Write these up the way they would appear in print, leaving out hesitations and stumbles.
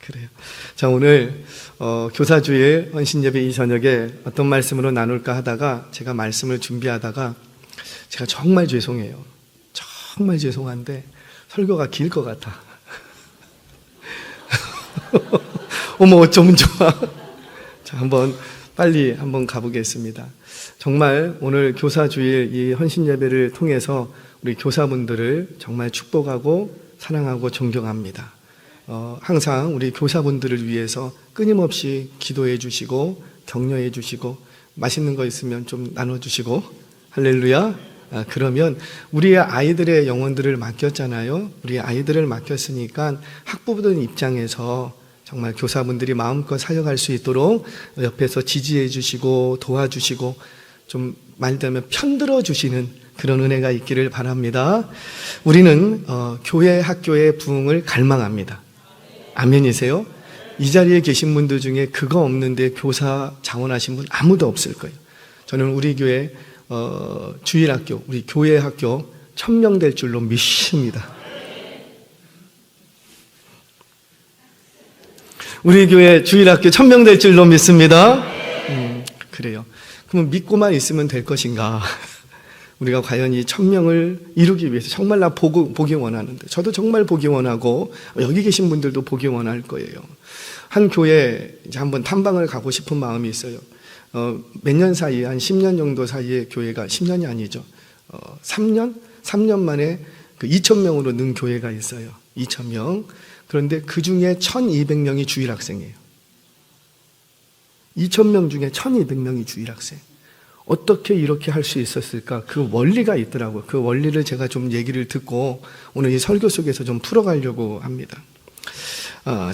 그래요. 자, 오늘 교사주일 헌신예배 이 저녁에 어떤 말씀으로 나눌까 하다가 제가 말씀을 준비하다가 제가 정말 죄송해요. 정말 죄송한데 설교가 길 것 같아. 어머, 어쩌면 좋아. 자, 빨리 한번 가보겠습니다. 정말 오늘 교사주일 이 헌신예배를 통해서 우리 교사분들을 정말 축복하고 사랑하고 존경합니다. 항상 우리 교사분들을 위해서 끊임없이 기도해 주시고 격려해 주시고 맛있는 거 있으면 좀 나눠주시고 할렐루야. 그러면 우리의 아이들의 영혼들을 맡겼잖아요. 우리 아이들을 맡겼으니까 학부모들 입장에서 정말 교사분들이 마음껏 사역할 수 있도록 옆에서 지지해 주시고 도와주시고 좀 말하자면 편들어 주시는 그런 은혜가 있기를 바랍니다. 우리는 교회 학교의 부흥을 갈망합니다. 아멘이세요? 이 자리에 계신 분들 중에 그거 없는데 교사 자원하신 분 아무도 없을 거예요. 저는 우리 교회 주일학교, 우리 교회 학교 1000명 될 줄로 믿습니다. 우리 교회 주일학교 1000명 될 줄로 믿습니다. 그래요. 그러면 믿고만 있으면 될 것인가? 우리가 과연 이 1000명을 이루기 위해서 정말 나 보기 원하는데, 저도 정말 보기 원하고 여기 계신 분들도 보기 원할 거예요. 한 교회에 이제 한번 탐방을 가고 싶은 마음이 있어요. 몇 년 사이에, 한 10년 정도 사이에 교회가, 10년이 아니죠. 3년 만에 그 2000명으로 는 교회가 있어요. 2000명. 그런데 그 중에 1200명이 주일학생이에요. 2000명 중에 1200명이 주일학생. 어떻게 이렇게 할 수 있었을까? 그 원리가 있더라고요. 그 원리를 제가 좀 얘기를 듣고 오늘 이 설교 속에서 좀 풀어가려고 합니다.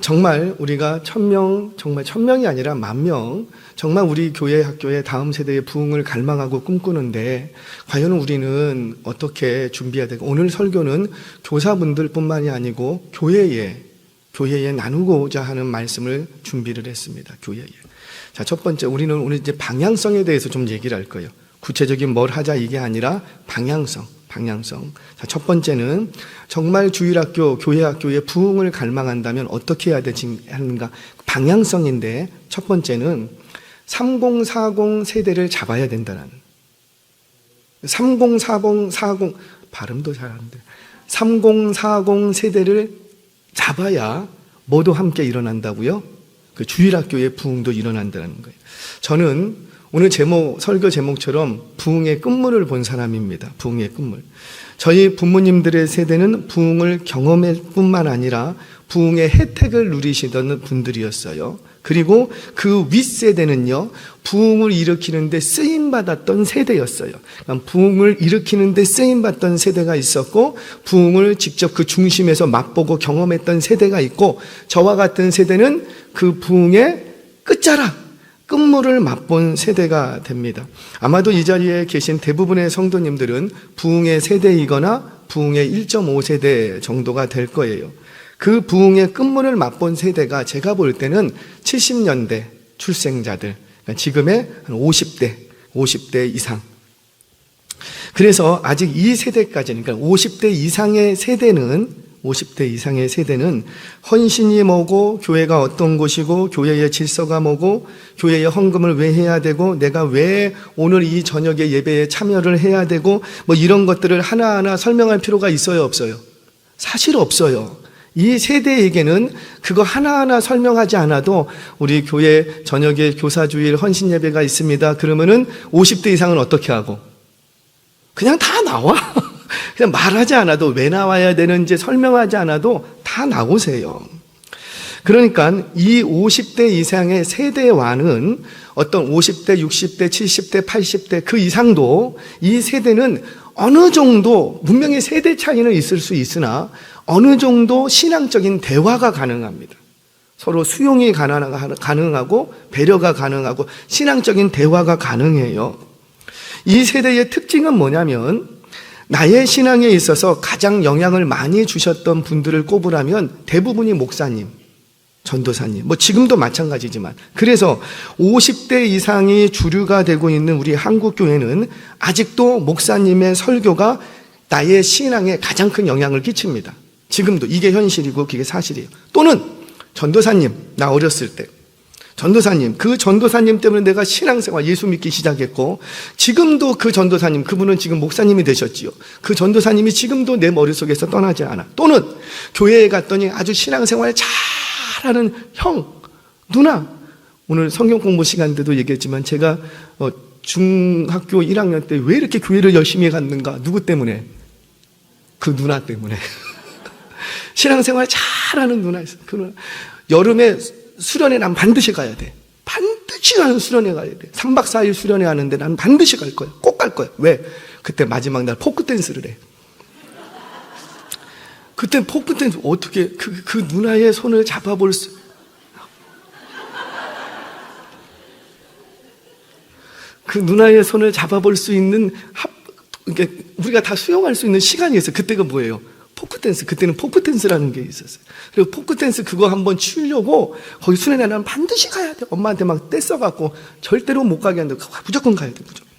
정말 우리가 1000명, 정말 1000명이 아니라 10,000명, 정말 우리 교회 학교의 다음 세대의 부흥을 갈망하고 꿈꾸는데 과연 우리는 어떻게 준비해야 되고, 오늘 설교는 교사분들 뿐만이 아니고 교회에 나누고자 하는 말씀을 준비를 했습니다. 교회에. 자, 첫 번째, 우리는 오늘 이제 방향성에 대해서 좀 얘기를 할 거예요. 구체적인 뭘 하자 이게 아니라 방향성. 자, 첫 번째는 정말 주일학교, 교회학교의 부흥을 갈망한다면 어떻게 해야 하는가? 방향성인데, 첫 번째는 3040 세대를 잡아야 된다는. 3040 발음도 잘 안 돼. 3040 세대를 잡아야 뭐도 함께 일어난다고요? 그 주일학교의 부흥도 일어난다는 거예요. 저는 오늘 설교 제목처럼 부흥의 끝물을 본 사람입니다. 부흥의 끝물. 저희 부모님들의 세대는 부흥을 경험할 뿐만 아니라 부흥의 혜택을 누리시던 분들이었어요. 그리고 그 윗세대는요, 부흥을 일으키는데 쓰임받았던 세대였어요. 그러니까 부흥을 일으키는데 쓰임받던 세대가 있었고, 부흥을 직접 그 중심에서 맛보고 경험했던 세대가 있고, 저와 같은 세대는 그 부흥의 끝물을 맛본 세대가 됩니다. 아마도 이 자리에 계신 대부분의 성도님들은 부흥의 세대이거나 부흥의 1.5세대 정도가 될 거예요. 그 부흥의 끝물을 맛본 세대가 제가 볼 때는 70년대 출생자들, 그러니까 지금의 한 50대 이상. 그래서 아직 이 세대까지는, 그러니까 50대 이상의 세대는 헌신이 뭐고, 교회가 어떤 곳이고, 교회의 질서가 뭐고, 교회의 헌금을 왜 해야 되고, 내가 왜 오늘 이 저녁에 예배에 참여를 해야 되고, 뭐 이런 것들을 하나하나 설명할 필요가 있어요, 없어요? 사실 없어요. 이 세대에게는 그거 하나하나 설명하지 않아도, 우리 교회 저녁에 교사주일 헌신 예배가 있습니다. 그러면은 50대 이상은 어떻게 하고? 그냥 다 나와. 그냥 말하지 않아도, 왜 나와야 되는지 설명하지 않아도 다 나오세요. 그러니까 이 50대 이상의 세대와는 어떤 50대, 60대, 70대, 80대 그 이상도, 이 세대는 어느 정도, 분명히 세대 차이는 있을 수 있으나 어느 정도 신앙적인 대화가 가능합니다. 서로 수용이 가능하고 배려가 가능하고 신앙적인 대화가 가능해요. 이 세대의 특징은 뭐냐면, 나의 신앙에 있어서 가장 영향을 많이 주셨던 분들을 꼽으라면 대부분이 목사님, 전도사님, 뭐 지금도 마찬가지지만, 그래서 50대 이상이 주류가 되고 있는 우리 한국교회는 아직도 목사님의 설교가 나의 신앙에 가장 큰 영향을 끼칩니다. 지금도 이게 현실이고 그게 사실이에요. 또는 전도사님, 나 어렸을 때 전도사님, 그 전도사님 때문에 내가 신앙생활 예수 믿기 시작했고, 지금도 그 전도사님, 그분은 지금 목사님이 되셨지요. 그 전도사님이 지금도 내 머릿속에서 떠나지 않아. 또는 교회에 갔더니 아주 신앙생활 잘하는 형, 누나, 오늘 성경 공부 시간 때도 얘기했지만 제가 중학교 1학년 때 왜 이렇게 교회를 열심히 갔는가? 누구 때문에? 그 누나 때문에. 신앙생활 잘하는 누나 있어요. 그 누나. 여름에 수련회 난 반드시 가야 돼. 반드시 가는 수련회 가야 돼. 3박 4일 수련회 하는데 난 반드시 갈 거야. 꼭 갈 거야. 왜? 그때 마지막 날 포크 댄스를 해. 그때 포크 댄스 어떻게 그 누나의 손을 잡아볼 수, 그 누나의 손을 잡아볼 수 있는 그러니까 우리가 다 수용할 수 있는 시간이 있어요. 그때가 뭐예요? 포크댄스. 그때는 포크댄스라는 게 있었어요. 그리고 포크댄스 그거 한번 추려고 거기 수련회 나는 반드시 가야 돼. 엄마한테 막 떼써갖고 절대로 못 가게 한다고 무조건 가야 돼. 무조건.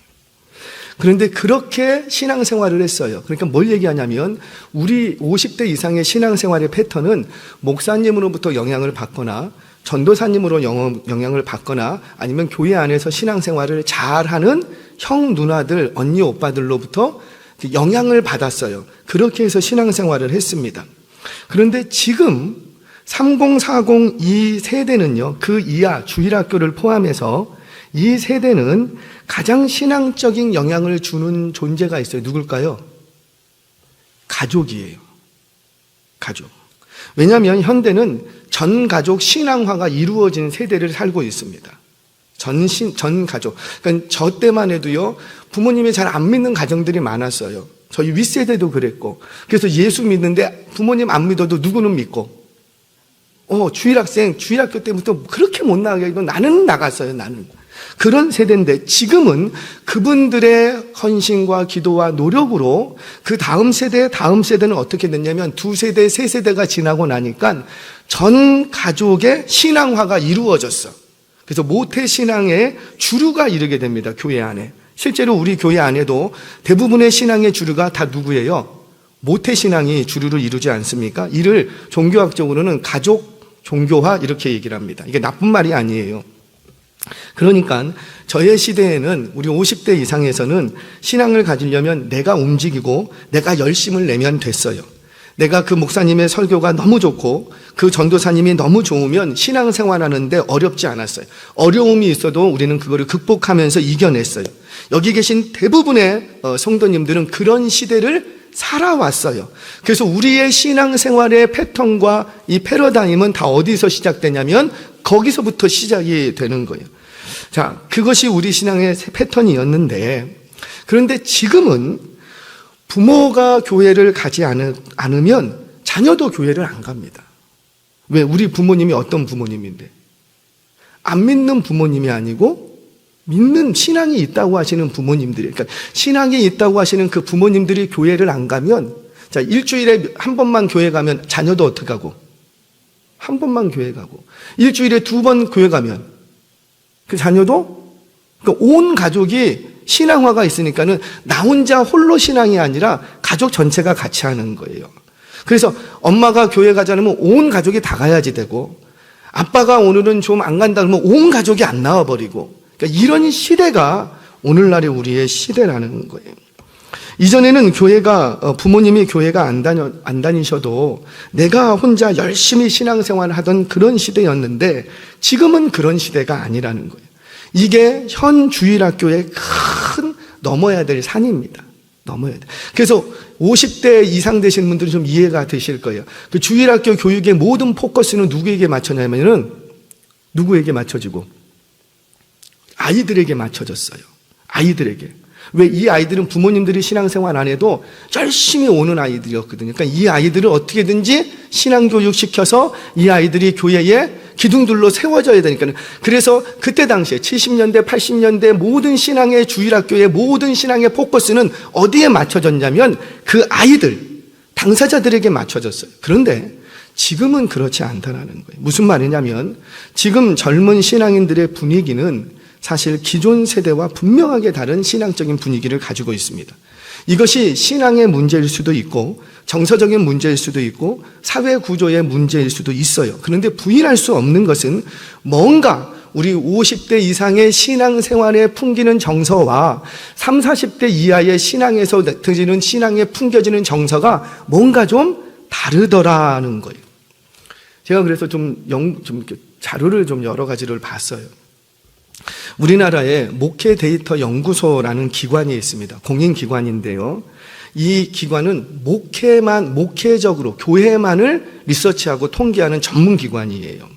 그런데 그렇게 신앙생활을 했어요. 그러니까 뭘 얘기하냐면 우리 50대 이상의 신앙생활의 패턴은 목사님으로부터 영향을 받거나 전도사님으로 영향을 받거나 아니면 교회 안에서 신앙생활을 잘하는 형, 누나들, 언니, 오빠들로부터 영향을 받았어요. 그렇게 해서 신앙생활을 했습니다. 그런데 지금 3040 이 세대는요, 그 이하 주일학교를 포함해서 이 세대는 가장 신앙적인 영향을 주는 존재가 있어요. 누굴까요? 가족이에요. 가족. 왜냐하면 현대는 전 가족 신앙화가 이루어진 세대를 살고 있습니다. 전 가족. 그러니까 저 때만 해도요, 부모님이 잘 안 믿는 가정들이 많았어요. 저희 윗세대도 그랬고. 그래서 예수 믿는데 부모님 안 믿어도 누구는 믿고. 주일학교 때부터 그렇게 못 나가게 해도 나는 나갔어요, 나는. 그런 세대인데 지금은 그분들의 헌신과 기도와 노력으로 그 다음 세대는 어떻게 됐냐면 2세대, 3세대가 지나고 나니까 전 가족의 신앙화가 이루어졌어. 그래서 모태신앙의 주류가 이르게 됩니다, 교회 안에. 실제로 우리 교회 안에도 대부분의 신앙의 주류가 다 누구예요? 모태신앙이 주류를 이루지 않습니까? 이를 종교학적으로는 가족 종교화 이렇게 얘기를 합니다. 이게 나쁜 말이 아니에요. 그러니까 저의 시대에는 우리 50대 이상에서는 신앙을 가지려면 내가 움직이고 내가 열심을 내면 됐어요. 내가 그 목사님의 설교가 너무 좋고 그 전도사님이 너무 좋으면 신앙생활하는데 어렵지 않았어요. 어려움이 있어도 우리는 그거를 극복하면서 이겨냈어요. 여기 계신 대부분의 성도님들은 그런 시대를 살아왔어요. 그래서 우리의 신앙생활의 패턴과 이 패러다임은 다 어디서 시작되냐면 거기서부터 시작이 되는 거예요. 자, 그것이 우리 신앙의 패턴이었는데, 그런데 지금은 부모가 교회를 가지 않으면 자녀도 교회를 안 갑니다. 왜? 우리 부모님이 어떤 부모님인데? 안 믿는 부모님이 아니고 믿는 신앙이 있다고 하시는 부모님들이, 그러니까 신앙이 있다고 하시는 그 부모님들이 교회를 안 가면, 자, 일주일에 한 번만 교회 가면 자녀도 어떻게 가고? 한 번만 교회 가고. 일주일에 2번 교회 가면 그 자녀도, 그러니까 온 가족이 신앙화가 있으니까는 나 혼자 홀로 신앙이 아니라 가족 전체가 같이 하는 거예요. 그래서 엄마가 교회 가자면 온 가족이 다 가야지 되고, 아빠가 오늘은 좀 안 간다 그러면 온 가족이 안 나와버리고, 그러니까 이런 시대가 오늘날의 우리의 시대라는 거예요. 이전에는 부모님이 교회가 안 다니셔도 내가 혼자 열심히 신앙생활을 하던 그런 시대였는데 지금은 그런 시대가 아니라는 거예요. 이게 현 주일학교의 큰 넘어야 될 산입니다. 넘어야 돼. 그래서 50대 이상 되신 분들은 좀 이해가 되실 거예요. 그 주일학교 교육의 모든 포커스는 누구에게 맞춰냐면은 누구에게 맞춰지고? 아이들에게 맞춰졌어요. 아이들에게. 왜? 이 아이들은 부모님들이 신앙생활 안 해도 열심히 오는 아이들이었거든요. 그러니까 이 아이들을 어떻게든지 신앙교육 시켜서 이 아이들이 교회에 기둥들로 세워져야 되니까요. 그래서 그때 당시에 70년대, 80년대 모든 신앙의 주일학교의 모든 신앙의 포커스는 어디에 맞춰졌냐면 그 아이들, 당사자들에게 맞춰졌어요. 그런데 지금은 그렇지 않다는 거예요. 무슨 말이냐면 지금 젊은 신앙인들의 분위기는 사실 기존 세대와 분명하게 다른 신앙적인 분위기를 가지고 있습니다. 이것이 신앙의 문제일 수도 있고 정서적인 문제일 수도 있고 사회 구조의 문제일 수도 있어요. 그런데 부인할 수 없는 것은 뭔가 우리 50대 이상의 신앙생활에 풍기는 정서와 30, 40대 이하의 신앙에서 느껴지는 신앙에 풍겨지는 정서가 뭔가 좀 다르더라는 거예요. 제가 그래서 좀 자료를 좀 여러 가지를 봤어요. 우리나라에 목회 데이터 연구소라는 기관이 있습니다. 공인기관인데요. 이 기관은 목회적으로 교회만을 리서치하고 통계하는 전문기관이에요.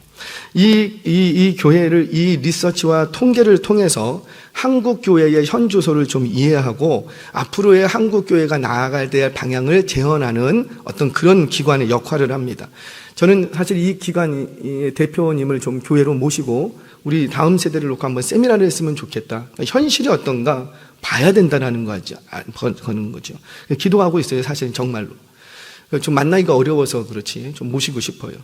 이 교회를 이 리서치와 통계를 통해서 한국 교회의 현주소를 좀 이해하고 앞으로의 한국 교회가 나아갈 때 방향을 재현하는 어떤 그런 기관의 역할을 합니다. 저는 사실 이 기관 대표님을 좀 교회로 모시고 우리 다음 세대를 놓고 한번 세미나를 했으면 좋겠다. 현실이 어떤가 봐야 된다는 거죠. 기도하고 있어요. 사실 정말로. 좀 만나기가 어려워서 그렇지 좀 모시고 싶어요.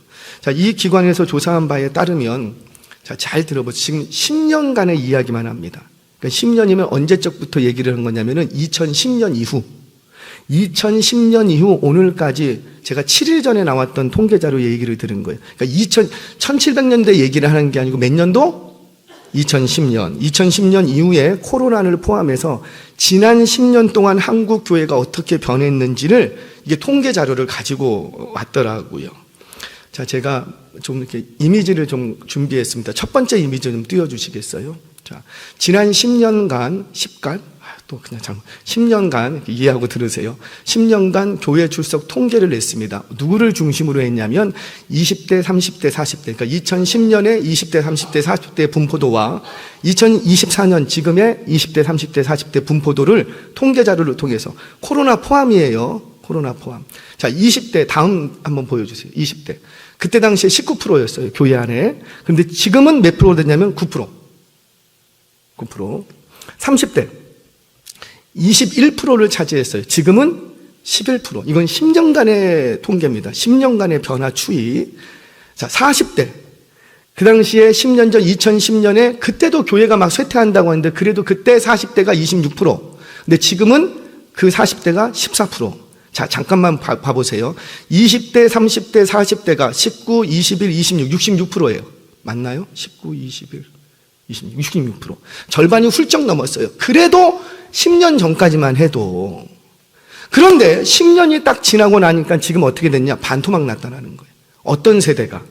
자, 이 기관에서 조사한 바에 따르면 자, 잘 들어보세요. 지금 10년간의 이야기만 합니다. 그러니까 10년이면 언제적부터 얘기를 한 거냐면은 2010년 이후 오늘까지 제가 7일 전에 나왔던 통계자료 얘기를 들은 거예요. 그러니까 1700년대 얘기를 하는 게 아니고 몇 년도? 2010년 이후에 코로나를 포함해서 지난 10년 동안 한국 교회가 어떻게 변했는지를 이게 통계 자료를 가지고 왔더라고요. 자, 제가 좀 이렇게 이미지를 좀 준비했습니다. 첫 번째 이미지 좀 띄워주시겠어요? 자, 지난 10년간, 10년간 이해하고 들으세요. 10년간 교회 출석 통계를 냈습니다. 누구를 중심으로 했냐면 20대, 30대, 40대, 그러니까 2010년에 20대, 30대, 40대 분포도와 2024년 지금의 20대, 30대, 40대 분포도를 통계 자료를 통해서 코로나 포함이에요. 코로나 포함. 자, 20대 다음 한번 보여주세요. 20대. 그때 당시에 19%였어요. 교회 안에. 그런데 지금은 몇 프로 됐냐면 9%. 30대. 21%를 차지했어요. 지금은 11%. 이건 10년간의 통계입니다. 10년간의 변화 추이. 자, 40대. 그 당시에 10년 전 2010년에 그때도 교회가 막 쇠퇴한다고 하는데 그래도 그때 40대가 26%. 근데 지금은 그 40대가 14%. 자, 잠깐만 봐보세요. 20대, 30대, 40대가 19, 21, 26, 66%예요. 맞나요? 19, 21, 26, 66%. 절반이 훌쩍 넘었어요. 그래도 10년 전까지만 해도. 그런데 10년이 딱 지나고 나니까 지금 어떻게 됐냐? 반토막 났다는 거예요. 어떤 세대가?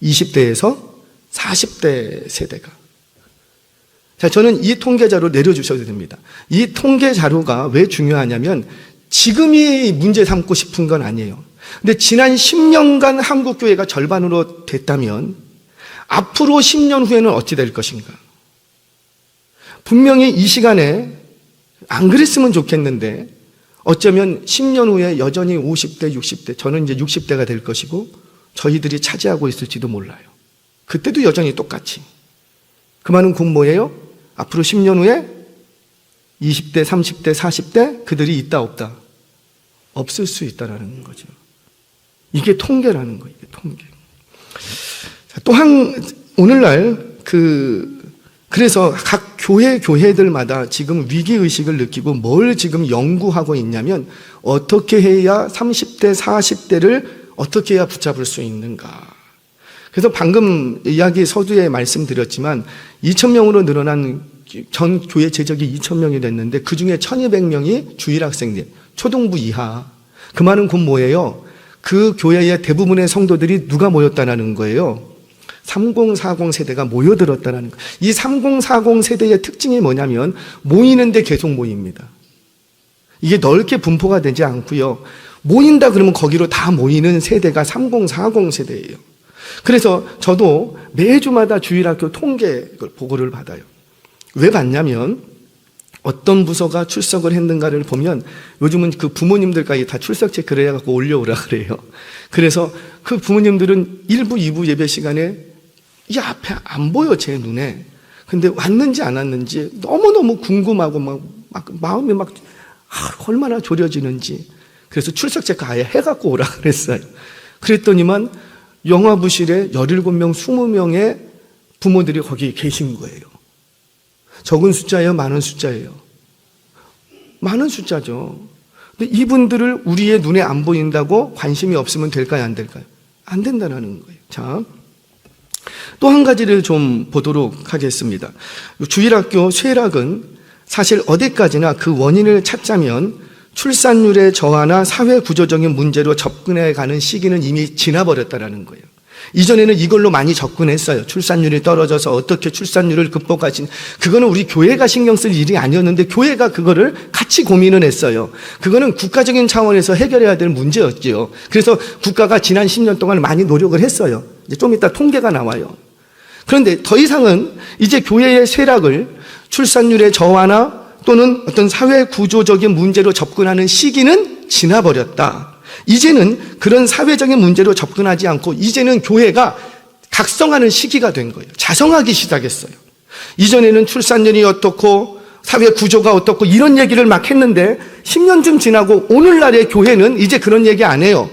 20대에서 40대 세대가. 자, 저는 이 통계 자료 내려주셔도 됩니다. 이 통계 자료가 왜 중요하냐면 지금이 문제 삼고 싶은 건 아니에요. 근데 지난 10년간 한국교회가 절반으로 됐다면 앞으로 10년 후에는 어찌 될 것인가? 분명히 이 시간에 안 그랬으면 좋겠는데 어쩌면 10년 후에 여전히 50대, 60대, 저는 이제 60대가 될 것이고 저희들이 차지하고 있을지도 몰라요. 그때도 여전히 똑같이. 그 말은 곧 뭐예요? 앞으로 10년 후에 20대, 30대, 40대 그들이 있다 없다? 없을 수 있다라는 거죠. 이게 통계라는 거예요. 이게 통계. 또한 오늘날 그래서 각 교회들마다 지금 위기의식을 느끼고 뭘 지금 연구하고 있냐면 어떻게 해야 30대, 40대를 어떻게 해야 붙잡을 수 있는가. 그래서 방금 이야기 서두에 말씀드렸지만 2,000명으로 늘어난 전 교회 재적이 2,000명이 됐는데 그중에 1,200명이 주일학생들, 초등부 이하. 그 말은 곧 뭐예요? 그 교회의 대부분의 성도들이 누가 모였다는 거예요? 3040 세대가 모여들었다는 거예요. 이 3040 세대의 특징이 뭐냐면 모이는데 계속 모입니다. 이게 넓게 분포가 되지 않고요. 모인다 그러면 거기로 다 모이는 세대가 3040 세대예요. 그래서 저도 매주마다 주일학교 통계 보고를 받아요. 왜 받냐면 어떤 부서가 출석을 했는가를 보면 요즘은 그 부모님들까지 다 출석 체크를 해갖고 올려오라 그래요. 그래서 그 부모님들은 1부, 2부 예배 시간에 이 앞에 안 보여 제 눈에. 근데 왔는지 안 왔는지 너무너무 궁금하고 막 마음이 얼마나 졸여지는지. 그래서 출석 체크 아예 해갖고 오라 그랬어요. 그랬더니만 영화부실에 17명, 20명의 부모들이 거기 계신 거예요. 적은 숫자예요? 많은 숫자예요? 많은 숫자죠. 근데 이분들을 우리의 눈에 안 보인다고 관심이 없으면 될까요? 안 될까요? 안 된다는 거예요. 자, 또 한 가지를 좀 보도록 하겠습니다. 주일학교 쇠락은 사실 어디까지나 그 원인을 찾자면 출산율의 저하나 사회 구조적인 문제로 접근해 가는 시기는 이미 지나버렸다는 거예요. 이전에는 이걸로 많이 접근했어요. 출산율이 떨어져서 어떻게 출산율을 극복하신, 그거는 우리 교회가 신경 쓸 일이 아니었는데 교회가 그거를 같이 고민을 했어요. 그거는 국가적인 차원에서 해결해야 될 문제였죠. 그래서 국가가 지난 10년 동안 많이 노력을 했어요. 이제 좀 이따 통계가 나와요. 그런데 더 이상은 이제 교회의 쇠락을 출산율의 저하나 또는 어떤 사회 구조적인 문제로 접근하는 시기는 지나버렸다. 이제는 그런 사회적인 문제로 접근하지 않고 이제는 교회가 각성하는 시기가 된 거예요. 자성하기 시작했어요. 이전에는 출산율이 어떻고 사회 구조가 어떻고 이런 얘기를 막 했는데 10년쯤 지나고 오늘날의 교회는 이제 그런 얘기 안 해요.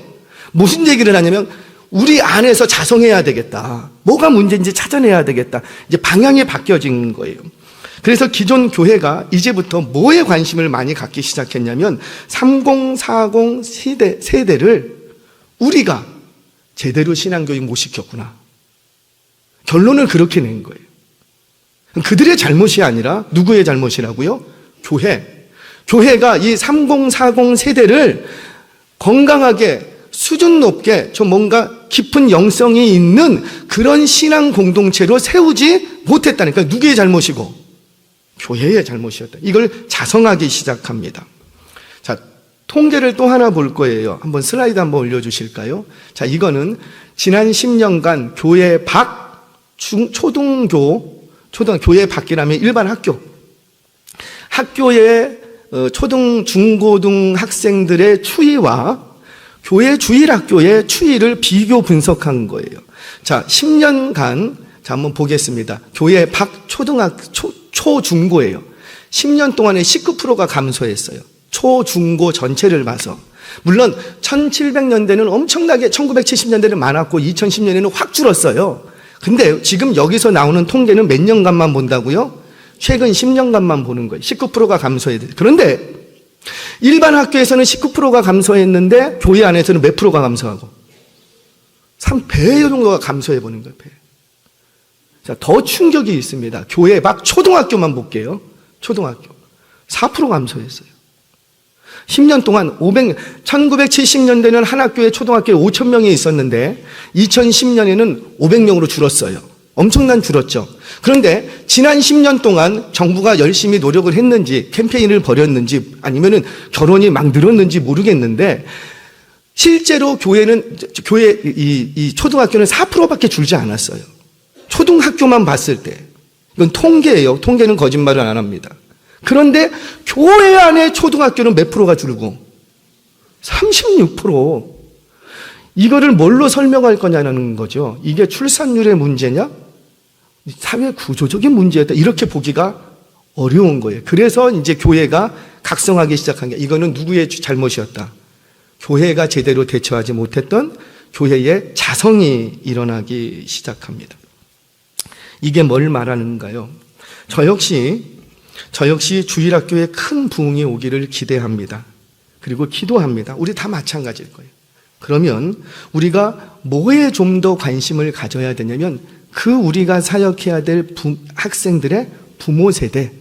무슨 얘기를 하냐면 우리 안에서 자성해야 되겠다. 뭐가 문제인지 찾아내야 되겠다. 이제 방향이 바뀌어진 거예요. 그래서 기존 교회가 이제부터 뭐에 관심을 많이 갖기 시작했냐면 30, 40 세대를 우리가 제대로 신앙교육 못 시켰구나. 결론을 그렇게 낸 거예요. 그들의 잘못이 아니라 누구의 잘못이라고요? 교회. 교회가 이 30, 40 세대를 건강하게 수준 높게 좀 뭔가 깊은 영성이 있는 그런 신앙 공동체로 세우지 못했다니까. 누구의 잘못이고? 교회의 잘못이었다. 이걸 자성하기 시작합니다. 자, 통계를 또 하나 볼 거예요. 한번 슬라이드 한번 올려주실까요? 자, 이거는 지난 10년간 교회 밖, 교회 밖이라면 일반 학교의 중고등 학생들의 추이와 교회 주일학교의 추이를 비교 분석한 거예요. 자, 10년간, 자, 한번 보겠습니다. 교회 밖 초중고예요. 10년 동안에 19%가 감소했어요. 초중고 전체를 봐서. 물론 1700년대는 엄청나게 1970년대는 많았고 2010년에는 확 줄었어요. 근데 지금 여기서 나오는 통계는 몇 년간만 본다고요? 최근 10년간만 보는 거예요. 19%가 감소해야 돼요. 그런데 일반 학교에서는 19%가 감소했는데 교회 안에서는 몇 프로가 감소하고? 3배 정도가 감소해보는 거예요. 배. 자, 더 충격이 있습니다. 교회 밖 초등학교만 볼게요. 초등학교. 4% 감소했어요. 10년 동안 1970년대는 한 학교에 초등학교에 5,000명이 있었는데 2010년에는 500명으로 줄었어요. 엄청난 줄었죠. 그런데 지난 10년 동안 정부가 열심히 노력을 했는지 캠페인을 벌였는지 아니면은 결혼이 막 늘었는지 모르겠는데 실제로 이 초등학교는 4%밖에 줄지 않았어요. 초등학교만 봤을 때. 이건 통계예요. 통계는 거짓말을 안 합니다. 그런데 교회 안에 초등학교는 몇 프로가 줄고? 36%. 이거를 뭘로 설명할 거냐는 거죠. 이게 출산율의 문제냐? 사회 구조적인 문제였다. 이렇게 보기가 어려운 거예요. 그래서 이제 교회가 각성하기 시작한 게 이거는 누구의 잘못이었다. 교회가 제대로 대처하지 못했던 교회의 자성이 일어나기 시작합니다. 이게 뭘 말하는가요? 저 역시 주일학교에 큰 부흥이 오기를 기대합니다. 그리고 기도합니다. 우리 다 마찬가지일 거예요. 그러면 우리가 뭐에 좀 더 관심을 가져야 되냐면 우리가 사역해야 될 학생들의 부모 세대,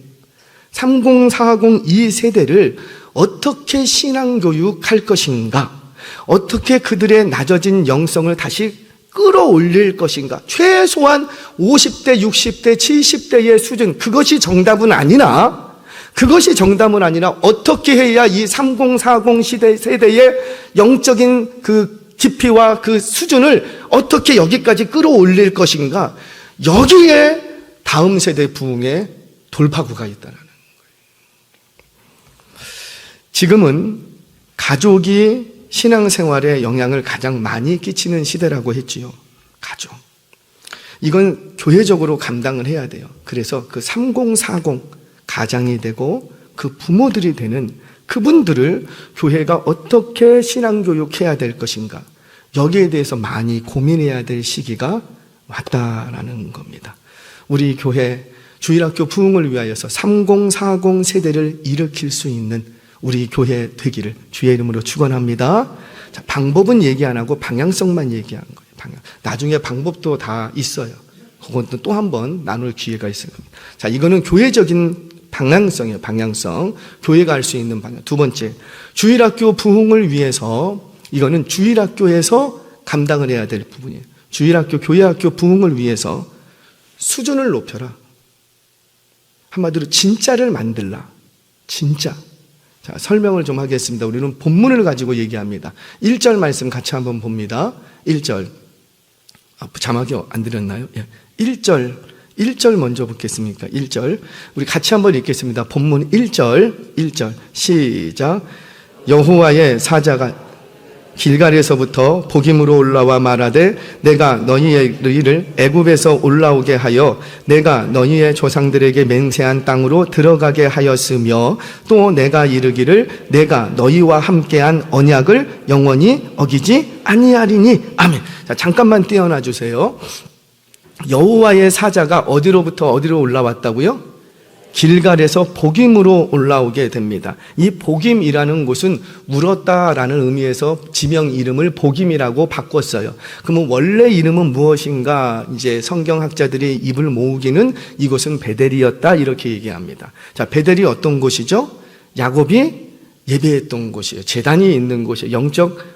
30, 40, 이 세대를 어떻게 신앙교육할 것인가, 어떻게 그들의 낮아진 영성을 다시 끌어올릴 것인가. 최소한 50대, 60대, 70대의 수준, 그것이 정답은 아니라 어떻게 해야 이 30, 40 세대의 영적인 그 깊이와 그 수준을 어떻게 여기까지 끌어올릴 것인가. 여기에 다음 세대 부흥의 돌파구가 있다는 거예요. 지금은 가족이 신앙생활에 영향을 가장 많이 끼치는 시대라고 했지요. 가족. 이건 교회적으로 감당을 해야 돼요. 그래서 그 30, 40 가장이 되고 그 부모들이 되는 그분들을 교회가 어떻게 신앙교육해야 될 것인가. 여기에 대해서 많이 고민해야 될 시기가 왔다라는 겁니다. 우리 교회 주일학교 부흥을 위하여서 3040 세대를 일으킬 수 있는 우리 교회 되기를 주의 이름으로 축원합니다. 자, 방법은 얘기 안 하고 방향성만 얘기한 거예요. 나중에 방법도 다 있어요. 그건 또 한 번 나눌 기회가 있을 겁니다. 자, 이거는 교회적인 방향성이에요. 방향성. 교회가 할 수 있는 방향. 두 번째, 주일학교 부흥을 위해서, 이거는 주일학교에서 감당을 해야 될 부분이에요. 주일학교, 교회학교 부흥을 위해서 수준을 높여라. 한마디로 진짜를 만들라. 진짜. 자, 설명을 좀 하겠습니다. 우리는 본문을 가지고 얘기합니다. 1절 말씀 같이 한번 봅니다. 1절. 자막이 안 드렸나요? 1절 먼저 보겠습니까? 1절. 우리 같이 한번 읽겠습니다. 본문 1절. 시작. 여호와의 사자가 길갈에서부터 복임으로 올라와 말하되 내가 너희를 애굽에서 올라오게 하여 내가 너희의 조상들에게 맹세한 땅으로 들어가게 하였으며 또 내가 이르기를 내가 너희와 함께한 언약을 영원히 어기지 아니하리니. 아멘. 자, 잠깐만 띄어놔 주세요. 여호와의 사자가 어디로부터 어디로 올라왔다고요? 길갈에서 복임으로 올라오게 됩니다. 이 복임이라는 곳은 울었다라는 의미에서 지명 이름을 복임이라고 바꿨어요. 그러면 원래 이름은 무엇인가? 이제 성경학자들이 입을 모으기는 이곳은 베델이었다 이렇게 얘기합니다. 자, 베델이 어떤 곳이죠? 야곱이 예배했던 곳이에요. 제단이 있는 곳이에요.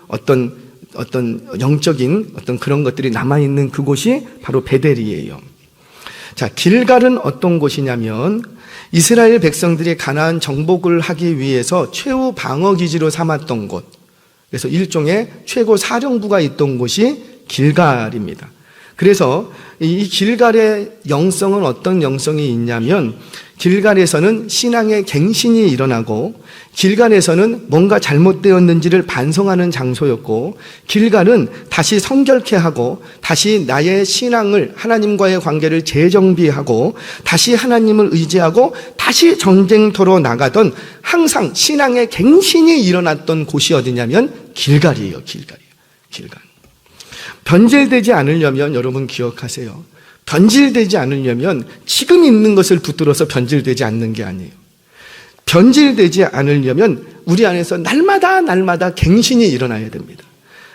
어떤 영적인 어떤 그런 것들이 남아있는 그곳이 바로 베델이에요. 자, 길갈은 어떤 곳이냐면 이스라엘 백성들이 가나안 정복을 하기 위해서 최후 방어 기지로 삼았던 곳. 그래서 일종의 최고 사령부가 있던 곳이 길갈입니다. 그래서 이 길갈의 영성은 어떤 영성이 있냐면 길갈에서는 신앙의 갱신이 일어나고 길갈에서는 뭔가 잘못되었는지를 반성하는 장소였고 길갈은 다시 성결케 하고 다시 나의 신앙을 하나님과의 관계를 재정비하고 다시 하나님을 의지하고 다시 전쟁터로 나가던 항상 신앙의 갱신이 일어났던 곳이 어디냐면 길갈이에요. 길갈. 변질되지 않으려면 여러분 기억하세요. 변질되지 않으려면 지금 있는 것을 붙들어서 변질되지 않는 게 아니에요. 변질되지 않으려면 우리 안에서 날마다 갱신이 일어나야 됩니다.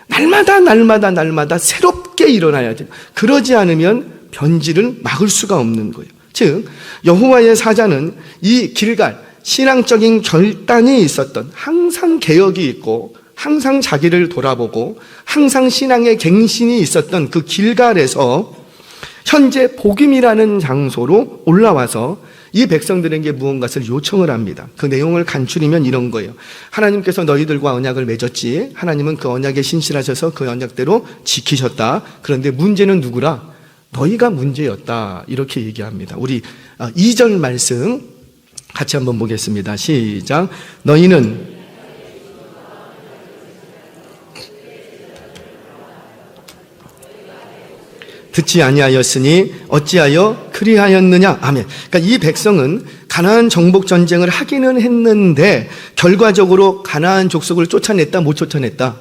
날마다 새롭게 일어나야 돼요. 그러지 않으면 변질을 막을 수가 없는 거예요. 즉 여호와의 사자는 이 길갈, 신앙적인 결단이 있었던, 항상 개혁이 있고 항상 자기를 돌아보고 항상 신앙의 갱신이 있었던 그 길갈에서 현재 복임이라는 장소로 올라와서 이 백성들에게 무언가를 요청을 합니다. 그 내용을 간추리면 이런 거예요. 하나님께서 너희들과 언약을 맺었지. 하나님은 그 언약에 신실하셔서 그 언약대로 지키셨다. 그런데 문제는 누구라? 너희가 문제였다. 이렇게 얘기합니다. 우리 2절 말씀 같이 한번 보겠습니다. 시작. 너희는 듣지 아니하였으니 어찌하여 그리하였느냐. 아멘. 그러니까 이 백성은 가나안 정복 전쟁을 하기는 했는데 결과적으로 가나안 족속을 쫓아냈다, 못 쫓아냈다?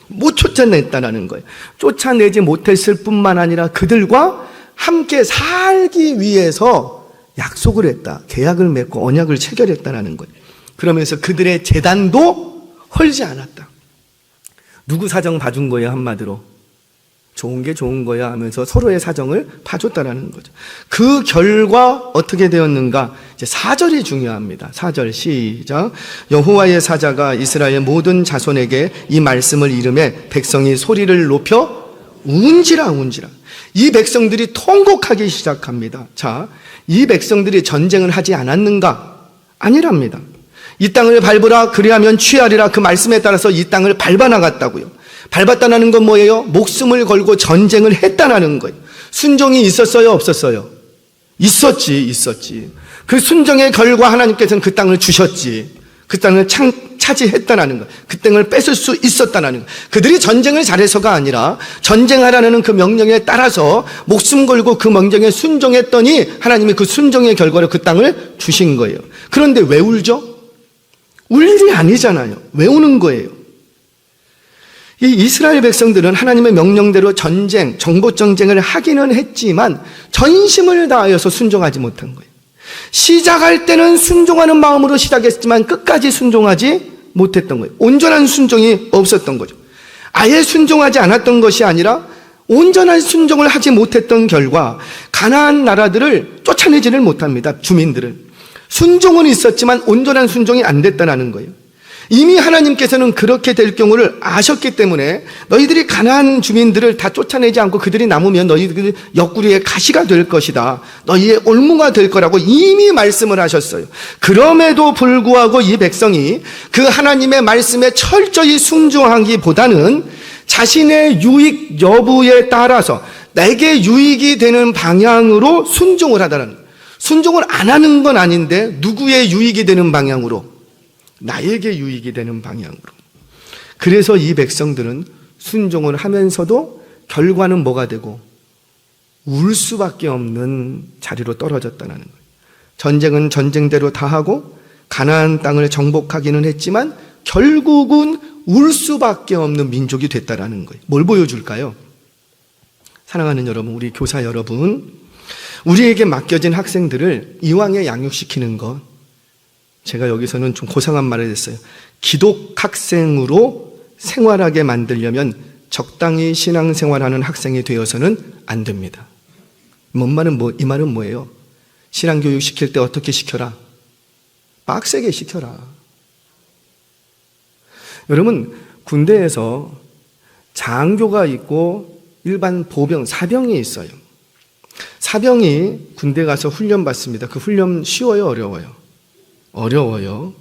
못 쫓아냈다라는 거예요. 쫓아내지 못했을 뿐만 아니라 그들과 함께 살기 위해서 약속을 했다. 계약을 맺고 언약을 체결했다라는 거예요. 그러면서 그들의 재단도 헐지 않았다. 누구 사정 봐준 거예요, 한마디로? 좋은 게 좋은 거야 하면서 서로의 사정을 봐줬다라는 거죠. 그 결과 어떻게 되었는가? 이제 4절이 중요합니다. 4절 시작. 여호와의 사자가 이스라엘 모든 자손에게 이 말씀을 이르매 백성이 소리를 높여 운지라. 이 백성들이 통곡하기 시작합니다. 자, 이 백성들이 전쟁을 하지 않았는가? 아니랍니다. 이 땅을 밟으라 그리하면 취하리라. 그 말씀에 따라서 이 땅을 밟아 나갔다고요. 밟았다는 건 뭐예요? 목숨을 걸고 전쟁을 했다는 거예요. 순종이 있었어요, 없었어요? 있었지. 그 순종의 결과 하나님께서는 그 땅을 주셨지. 그 땅을 차지했다는 거예요. 그 땅을 뺏을 수 있었다는 거예요. 그들이 전쟁을 잘해서가 아니라 전쟁하라는 그 명령에 따라서 목숨 걸고 그 명령에 순종했더니 하나님이 그 순종의 결과로 그 땅을 주신 거예요. 그런데 왜 울죠? 울 일이 아니잖아요. 왜 우는 거예요? 이 이스라엘 백성들은 하나님의 명령대로 정복 전쟁을 하기는 했지만 전심을 다하여서 순종하지 못한 거예요. 시작할 때는 순종하는 마음으로 시작했지만 끝까지 순종하지 못했던 거예요. 온전한 순종이 없었던 거죠. 아예 순종하지 않았던 것이 아니라 온전한 순종을 하지 못했던 결과 가나안 나라들을 쫓아내지를 못합니다. 주민들을. 순종은 있었지만 온전한 순종이 안 됐다는 거예요. 이미 하나님께서는 그렇게 될 경우를 아셨기 때문에 너희들이 가나안 주민들을 다 쫓아내지 않고 그들이 남으면 너희들 옆구리에 가시가 될 것이다. 너희의 올무가 될 거라고 이미 말씀을 하셨어요. 그럼에도 불구하고 이 백성이 그 하나님의 말씀에 철저히 순종하기보다는 자신의 유익 여부에 따라서 내게 유익이 되는 방향으로 순종을 하다는 거예요. 순종을 안 하는 건 아닌데 누구의 유익이 되는 방향으로? 나에게 유익이 되는 방향으로. 그래서 이 백성들은 순종을 하면서도 결과는 뭐가 되고 울 수밖에 없는 자리로 떨어졌다는 거예요. 전쟁은 전쟁대로 다 하고 가나안 땅을 정복하기는 했지만 결국은 울 수밖에 없는 민족이 됐다라는 거예요. 뭘 보여줄까요? 사랑하는 여러분, 우리 교사 여러분, 우리에게 맡겨진 학생들을 이왕에 양육시키는 것, 제가 여기서는 좀 고상한 말을 했어요. 기독 학생으로 생활하게 만들려면 적당히 신앙생활하는 학생이 되어서는 안 됩니다. 이 말은 뭐예요? 신앙교육 시킬 때 어떻게 시켜라? 빡세게 시켜라. 여러분, 군대에서 장교가 있고 일반 보병, 사병이 있어요. 사병이 군대 가서 훈련 받습니다. 그 훈련 쉬워요, 어려워요? 어려워요.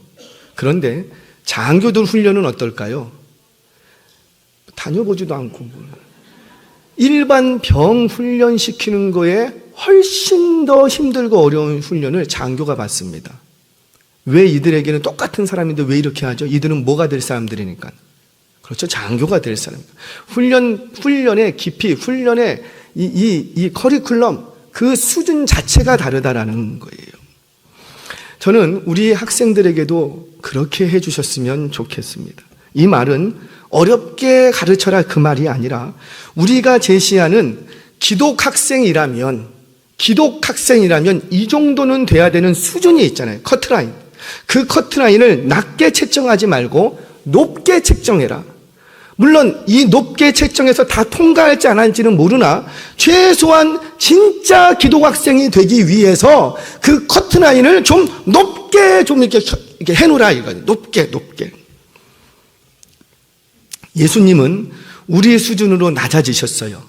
그런데 장교들 훈련은 어떨까요? 다녀보지도 않고 일반 병 훈련시키는 거에 훨씬 더 힘들고 어려운 훈련을 장교가 받습니다. 왜 이들에게는 똑같은 사람인데 왜 이렇게 하죠? 이들은 뭐가 될 사람들이니까. 그렇죠. 장교가 될 사람입니다. 훈련의 깊이, 훈련의 이 커리큘럼, 그 수준 자체가 다르다라는 거예요. 저는 우리 학생들에게도 그렇게 해주셨으면 좋겠습니다. 이 말은 어렵게 가르쳐라 그 말이 아니라 우리가 제시하는 기독 학생이라면 이 정도는 돼야 되는 수준이 있잖아요. 커트라인. 그 커트라인을 낮게 책정하지 말고 높게 책정해라. 물론 이 높게 책정해서 다 통과할지 안 할지는 모르나 최소한 진짜 기독 학생이 되기 위해서 그 커트라인을 좀 높게 좀 이렇게 해놓으라 이거예요. 높게. 예수님은 우리의 수준으로 낮아지셨어요.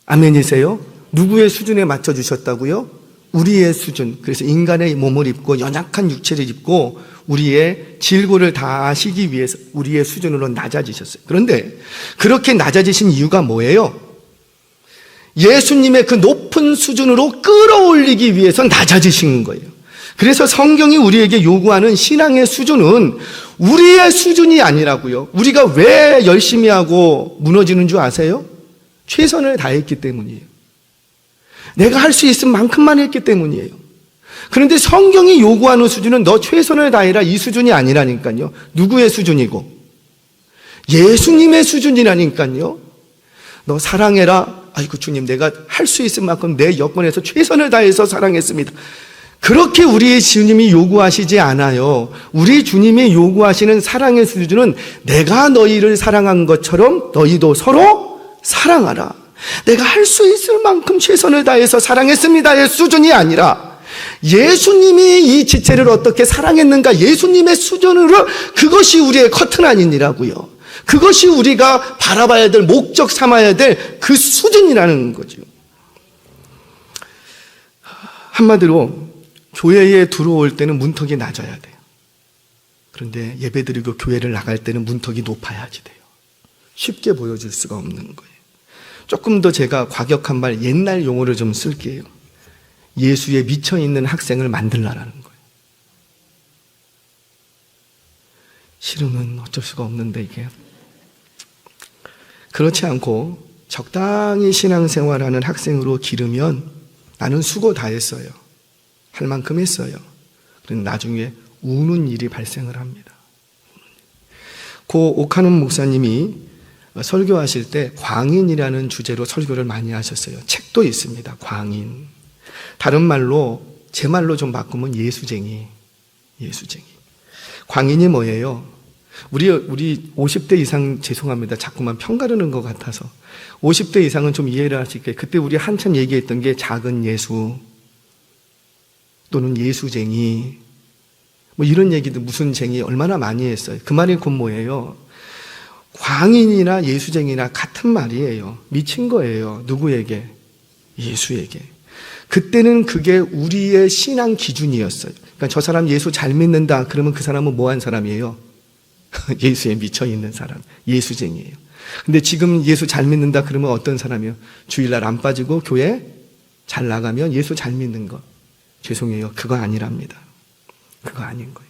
아멘이세요? 누구의 수준에 맞춰주셨다고요? 우리의 수준. 그래서 인간의 몸을 입고 연약한 육체를 입고 우리의 질고를 다하시기 위해서 우리의 수준으로 낮아지셨어요. 그런데 그렇게 낮아지신 이유가 뭐예요? 예수님의 그 높은 수준으로 끌어올리기 위해서 낮아지신 거예요. 그래서 성경이 우리에게 요구하는 신앙의 수준은 우리의 수준이 아니라고요. 우리가 왜 열심히 하고 무너지는 줄 아세요? 최선을 다했기 때문이에요. 내가 할 수 있을 만큼만 했기 때문이에요. 그런데 성경이 요구하는 수준은 너 최선을 다해라 이 수준이 아니라니까요. 누구의 수준이고? 예수님의 수준이라니까요. 너 사랑해라. 아이고 주님, 내가 할 수 있을 만큼 내 여건에서 최선을 다해서 사랑했습니다. 그렇게 우리 주님이 요구하시지 않아요. 우리 주님이 요구하시는 사랑의 수준은 내가 너희를 사랑한 것처럼 너희도 서로 사랑하라. 내가 할 수 있을 만큼 최선을 다해서 사랑했습니다의 수준이 아니라 예수님이 이 지체를 어떻게 사랑했는가, 예수님의 수준으로, 그것이 우리의 커튼라인이라고요. 그것이 우리가 바라봐야 될, 목적 삼아야 될 그 수준이라는 거죠. 한마디로 교회에 들어올 때는 문턱이 낮아야 돼요. 그런데 예배드리고 교회를 나갈 때는 문턱이 높아야지 돼요. 쉽게 보여줄 수가 없는 거예요. 조금 더 제가 과격한 말, 옛날 용어를 좀 쓸게요. 예수에 미쳐있는 학생을 만들라라는 거예요. 싫으면 어쩔 수가 없는데 이게. 그렇지 않고 적당히 신앙생활하는 학생으로 기르면 나는 수고 다 했어요. 할 만큼 했어요. 그런데 나중에 우는 일이 발생을 합니다. 고 오카논 목사님이 설교하실 때 광인이라는 주제로 설교를 많이 하셨어요. 책도 있습니다. 광인. 다른 말로 제 말로 좀 바꾸면 예수쟁이. 광인이 뭐예요? 우리 50대 이상, 죄송합니다. 자꾸만 편가르는 것 같아서. 50대 이상은 좀 이해를 하실게요. 그때 우리 한참 얘기했던 게 작은 예수 또는 예수쟁이, 뭐 이런 얘기도 무슨 쟁이 얼마나 많이 했어요. 그 말이 곧 뭐예요? 광인이나 예수쟁이나 같은 말이에요. 미친 거예요. 누구에게? 예수에게. 그때는 그게 우리의 신앙 기준이었어요. 그러니까 저 사람 예수 잘 믿는다 그러면 그 사람은 뭐한 사람이에요? 예수에 미쳐 있는 사람, 예수쟁이에요. 근데 지금 예수 잘 믿는다 그러면 어떤 사람이에요? 주일날 안 빠지고 교회 잘 나가면 예수 잘 믿는 거. 죄송해요. 그거 아니랍니다. 그거 아닌 거예요.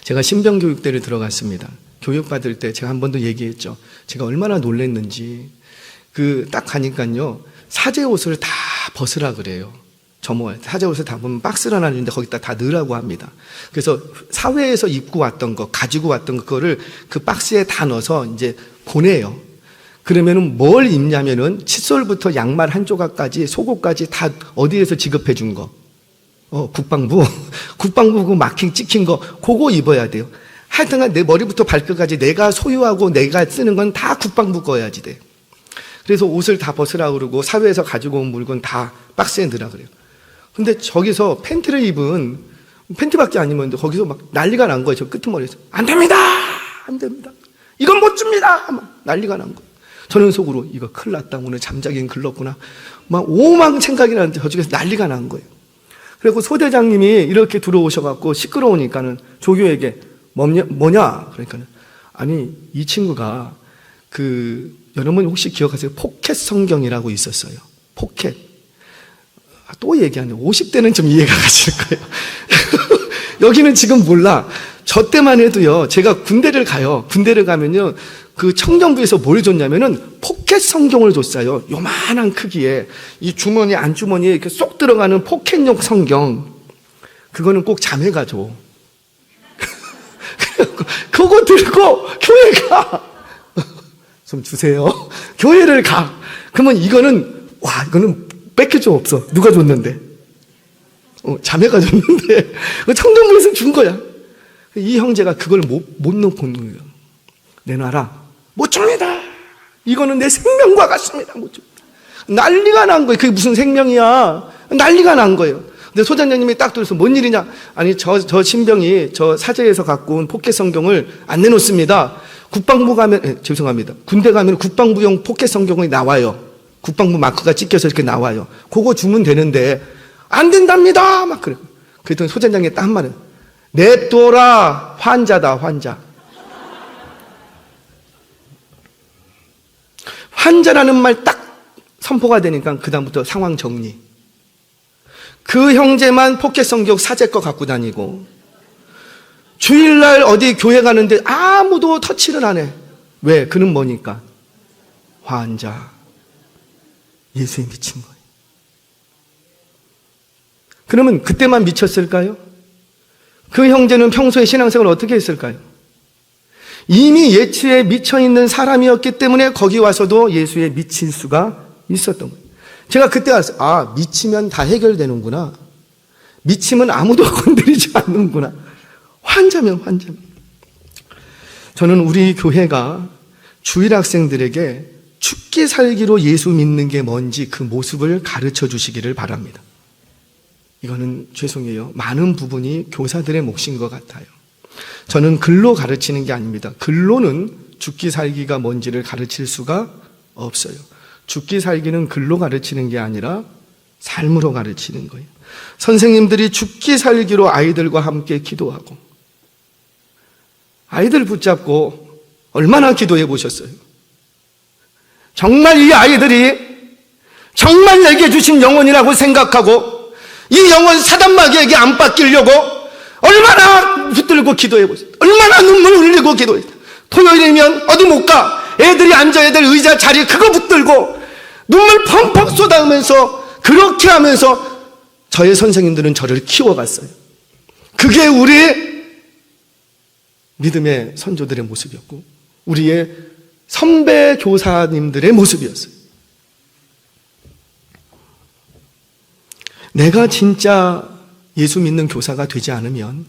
제가 신병교육대를 들어갔습니다. 교육받을 때 제가 한 번도 얘기했죠. 제가 얼마나 놀랬는지. 딱 가니까요, 사제 옷을 다 벗으라 그래요. 사제 옷을 다 보면 박스를 하나 주는데 거기다 다 넣으라고 합니다. 그래서 사회에서 입고 왔던 거, 가지고 왔던 그거를 그 박스에 다 넣어서 이제 보내요. 그러면은 뭘 입냐면은 칫솔부터 양말 한 조각까지 속옷까지 다 어디에서 지급해 준 거. 국방부 그 마킹 찍힌 거, 그거 입어야 돼요. 하여튼간 내 머리부터 발끝까지 내가 소유하고 내가 쓰는 건 다 국방부 거야지 돼. 그래서 옷을 다 벗으라 그러고 사회에서 가지고 온 물건 다 박스에 넣으라 그래요. 근데 저기서 팬티를 입은, 팬티밖에 안 입었는데 거기서 막 난리가 난 거예요. 저 끄트머리에서. 안 됩니다! 이건 못 줍니다! 막 난리가 난 거예요. 저는 속으로 이거 큰일 났다. 오늘 잠자긴 글렀구나. 막 오망 생각이 나는데 저쪽에서 난리가 난 거예요. 그리고 소대장님이 이렇게 들어오셔갖고 시끄러우니까는 조교에게 뭐냐? 그러니까는, 아니, 이 친구가 여러분 혹시 기억하세요? 포켓 성경이라고 있었어요. 포켓. 또 얘기하네. 50대는 좀 이해가 가실 거예요. 여기는 지금 몰라. 저 때만 해도요, 제가 군대를 가요. 군대를 가면요, 그 청년부에서 뭘 줬냐면은 포켓 성경을 줬어요. 요만한 크기에. 이 주머니, 안주머니에 이렇게 쏙 들어가는 포켓용 성경. 그거는 꼭 자매가 줘. 그거 들고 교회 가. 좀 주세요. 교회를 가. 그러면 이거는 뺏길 수 없어. 누가 줬는데? 자매가 줬는데. 청정부에서 준 거야. 이 형제가 그걸 못 놓고 있는 거예요. 내놔라. 못 줍니다. 이거는 내 생명과 같습니다. 못 줍니다. 난리가 난 거예요. 그게 무슨 생명이야. 난리가 난 거예요. 근데 소장님이 딱 들어서 뭔 일이냐? 아니, 저 신병이 저 사제에서 갖고 온 포켓 성경을 안 내놓습니다. 국방부 가면, 죄송합니다. 군대 가면 국방부용 포켓 성경이 나와요. 국방부 마크가 찍혀서 이렇게 나와요. 그거 주면 되는데, 안 된답니다! 막 그래. 그랬더니 소장장이 딱 한 말은, 냅둬라! 환자다, 환자. 환자라는 말 딱 선포가 되니까 그다음부터 상황 정리. 그 형제만 포켓 성경 사제 거 갖고 다니고, 주일날 어디 교회 가는데 아무도 터치를 안 해. 왜? 그는 뭐니까? 환자. 예수에 미친 거예요. 그러면 그때만 미쳤을까요? 그 형제는 평소에 신앙생활을 어떻게 했을까요? 이미 예수에 미쳐있는 사람이었기 때문에 거기 와서도 예수에 미칠 수가 있었던 거예요. 제가 그때 알았어요. 미치면 다 해결되는구나. 미치면 아무도 건드리지 않는구나. 환자면. 저는 우리 교회가 주일 학생들에게 죽기 살기로 예수 믿는 게 뭔지 그 모습을 가르쳐 주시기를 바랍니다. 이거는 죄송해요. 많은 부분이 교사들의 몫인 것 같아요. 저는 글로 가르치는 게 아닙니다. 글로는 죽기 살기가 뭔지를 가르칠 수가 없어요. 죽기 살기는 글로 가르치는 게 아니라 삶으로 가르치는 거예요. 선생님들이 죽기 살기로 아이들과 함께 기도하고, 아이들 붙잡고 얼마나 기도해 보셨어요? 정말 이 아이들이 정말 내게 주신 영혼이라고 생각하고 이 영혼 사단마귀에게 안 뺏기려고 얼마나 붙들고 기도해 보셨어요? 얼마나 눈물 흘리고 기도했어요? 토요일이면 어디 못 가. 애들이 앉아야 될 의자 자리 그거 붙들고 눈물 펑펑 쏟아오면서 그렇게 하면서 저의 선생님들은 저를 키워갔어요. 그게 우리 믿음의 선조들의 모습이었고 우리의 선배 교사님들의 모습이었어요. 내가 진짜 예수 믿는 교사가 되지 않으면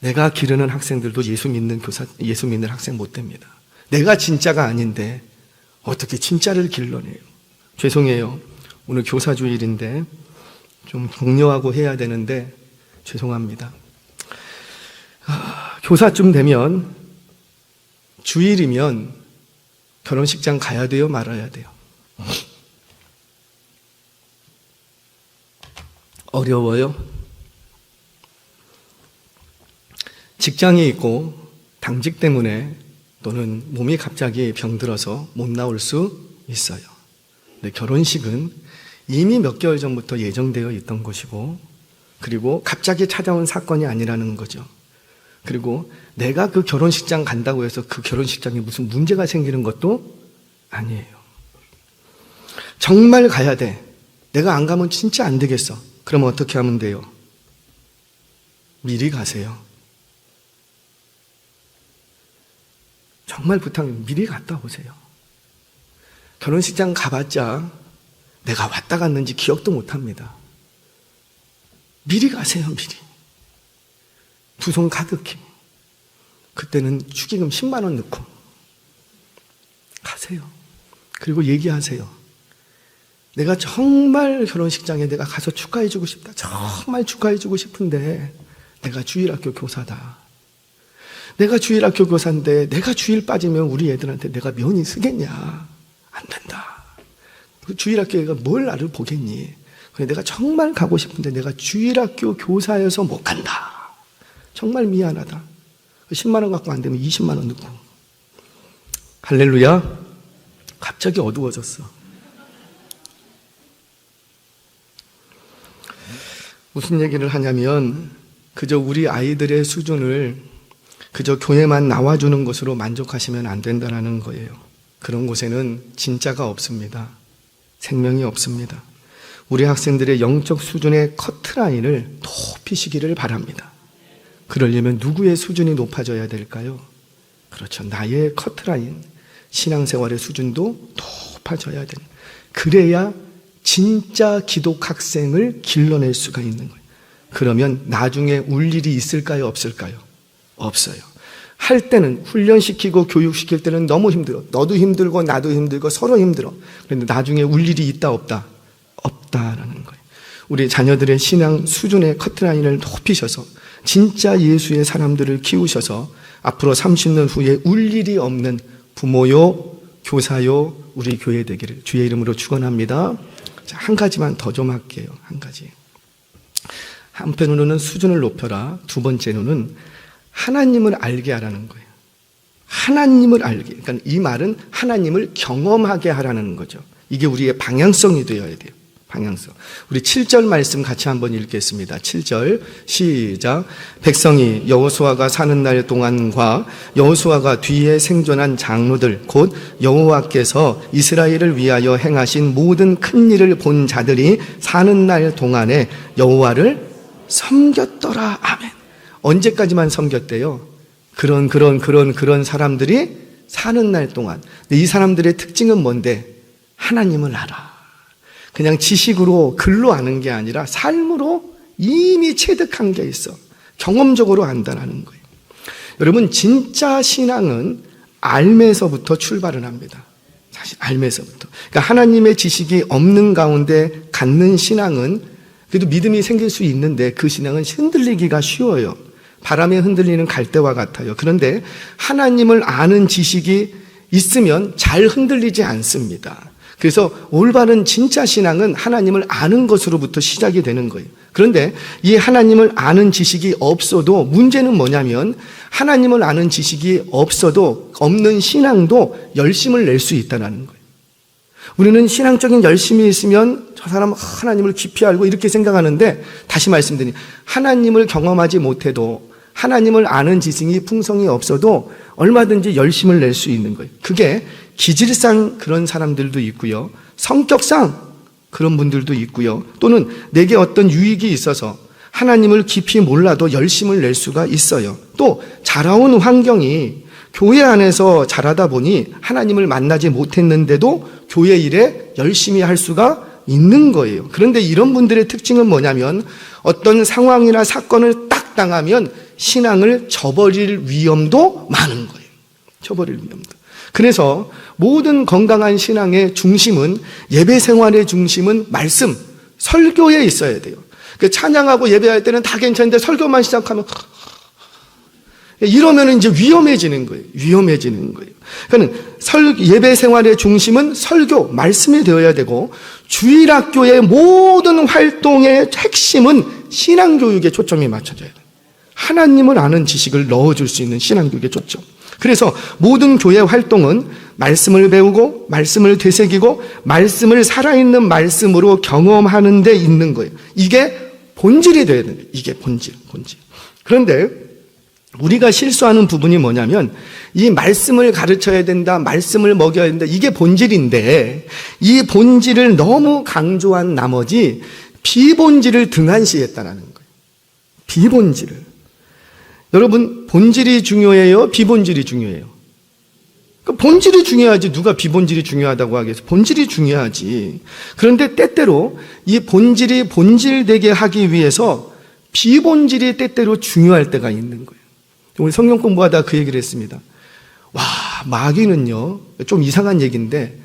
내가 기르는 학생들도 예수 믿는 학생 못 됩니다. 내가 진짜가 아닌데 어떻게 진짜를 길러내요? 죄송해요. 오늘 교사 주일인데 좀 격려하고 해야 되는데 죄송합니다. 교사쯤 되면 주일이면 결혼식장 가야 돼요? 말아야 돼요? 어려워요? 직장이 있고 당직 때문에 또는 몸이 갑자기 병들어서 못 나올 수 있어요. 근데 결혼식은 이미 몇 개월 전부터 예정되어 있던 것이고, 그리고 갑자기 찾아온 사건이 아니라는 거죠. 그리고 내가 그 결혼식장 간다고 해서 그 결혼식장에 무슨 문제가 생기는 것도 아니에요. 정말 가야 돼. 내가 안 가면 진짜 안 되겠어. 그러면 어떻게 하면 돼요? 미리 가세요. 정말 부탁드립니다. 미리 갔다 오세요. 결혼식장 가봤자 내가 왔다 갔는지 기억도 못합니다. 미리 가세요. 미리. 두 손 가득히. 그때는 축의금 10만 원 넣고 가세요. 그리고 얘기하세요. 내가 정말 결혼식장에 내가 가서 축하해주고 싶다. 정말 축하해주고 싶은데 내가 주일학교 교사다. 내가 주일학교 교사인데 내가 주일 빠지면 우리 애들한테 내가 면이 쓰겠냐. 안 된다. 그 주일학교 애가 뭘 나를 보겠니. 내가 정말 가고 싶은데 내가 주일학교 교사여서 못 간다. 정말 미안하다. 10만 원 갖고 안 되면 20만 원 넣고. 할렐루야. 갑자기 어두워졌어. 무슨 얘기를 하냐면 그저 우리 아이들의 수준을 그저 교회만 나와주는 것으로 만족하시면 안 된다는 거예요. 그런 곳에는 진짜가 없습니다. 생명이 없습니다. 우리 학생들의 영적 수준의 커트라인을 높이시기를 바랍니다. 그러려면 누구의 수준이 높아져야 될까요? 그렇죠. 나의 커트라인, 신앙생활의 수준도 높아져야 됩니다. 그래야 진짜 기독 학생을 길러낼 수가 있는 거예요. 그러면 나중에 울 일이 있을까요? 없을까요? 없어요. 할 때는 훈련시키고 교육시킬 때는 너무 힘들어. 너도 힘들고 나도 힘들고 서로 힘들어. 그런데 나중에 울 일이 있다 없다? 없다라는 거예요. 우리 자녀들의 신앙 수준의 커트라인을 높이셔서 진짜 예수의 사람들을 키우셔서 앞으로 30년 후에 울 일이 없는 부모요, 교사요, 우리 교회 되기를 주의 이름으로 축원합니다. 자, 한 가지만 더 좀 할게요. 한 가지. 한편으로는 수준을 높여라. 두 번째로는 하나님을 알게 하라는 거예요. 하나님을 알게. 그러니까 이 말은 하나님을 경험하게 하라는 거죠. 이게 우리의 방향성이 되어야 돼요. 방향성. 우리 7절 말씀 같이 한번 읽겠습니다. 7절 시작. 백성이 여호수아가 사는 날 동안과 여호수아가 뒤에 생존한 장로들 곧 여호와께서 이스라엘을 위하여 행하신 모든 큰 일을 본 자들이 사는 날 동안에 여호와를 섬겼더라. 아멘. 언제까지만 섬겼대요? 그런 사람들이 사는 날 동안. 이 사람들의 특징은 뭔데? 하나님을 알아. 그냥 지식으로 글로 아는 게 아니라 삶으로 이미 체득한 게 있어. 경험적으로 안다는 거예요. 여러분, 진짜 신앙은 알매서부터 출발을 합니다. 사실 알매서부터. 그러니까 하나님의 지식이 없는 가운데 갖는 신앙은 그래도 믿음이 생길 수 있는데 그 신앙은 흔들리기가 쉬워요. 바람에 흔들리는 갈대와 같아요. 그런데 하나님을 아는 지식이 있으면 잘 흔들리지 않습니다. 그래서 올바른 진짜 신앙은 하나님을 아는 것으로부터 시작이 되는 거예요. 그런데 이 하나님을 아는 지식이 없어도 문제는 뭐냐면 하나님을 아는 지식이 없어도 없는 신앙도 열심을 낼 수 있다는 거예요. 우리는 신앙적인 열심이 있으면 저 사람은 하나님을 깊이 알고 이렇게 생각하는데 다시 말씀드리니 하나님을 경험하지 못해도 하나님을 아는 지식이 풍성이 없어도 얼마든지 열심을 낼 수 있는 거예요. 그게 기질상 그런 사람들도 있고요. 성격상 그런 분들도 있고요. 또는 내게 어떤 유익이 있어서 하나님을 깊이 몰라도 열심을 낼 수가 있어요. 또 자라온 환경이 교회 안에서 자라다 보니 하나님을 만나지 못했는데도 교회 일에 열심히 할 수가 있는 거예요. 그런데 이런 분들의 특징은 뭐냐면 어떤 상황이나 사건을 딱 당하면 신앙을 저버릴 위험도 많은 거예요. 저버릴 위험도. 그래서 모든 건강한 신앙의 중심은, 예배 생활의 중심은 말씀, 설교에 있어야 돼요. 찬양하고 예배할 때는 다 괜찮은데 설교만 시작하면 이러면 이제 위험해지는 거예요. 위험해지는 거예요. 그러니까 예배 생활의 중심은 설교, 말씀이 되어야 되고, 주일학교의 모든 활동의 핵심은 신앙교육에 초점이 맞춰져야 돼요. 하나님을 아는 지식을 넣어줄 수 있는 신앙교육에 초점. 그래서 모든 교회 활동은 말씀을 배우고, 말씀을 되새기고, 말씀을 살아있는 말씀으로 경험하는 데 있는 거예요. 이게 본질이 되어야 돼요. 이게 본질. 그런데 우리가 실수하는 부분이 뭐냐면, 이 말씀을 가르쳐야 된다, 말씀을 먹여야 된다, 이게 본질인데, 이 본질을 너무 강조한 나머지 비본질을 등한시했다는 거예요. 비본질을. 여러분, 본질이 중요해요? 비본질이 중요해요? 본질이 중요하지, 누가 비본질이 중요하다고 하겠어? 본질이 중요하지. 그런데 때때로 이 본질이 본질되게 하기 위해서 비본질이 때때로 중요할 때가 있는 거예요. 우리 성경 공부하다 그 얘기를 했습니다. 와, 마귀는요, 좀 이상한 얘기인데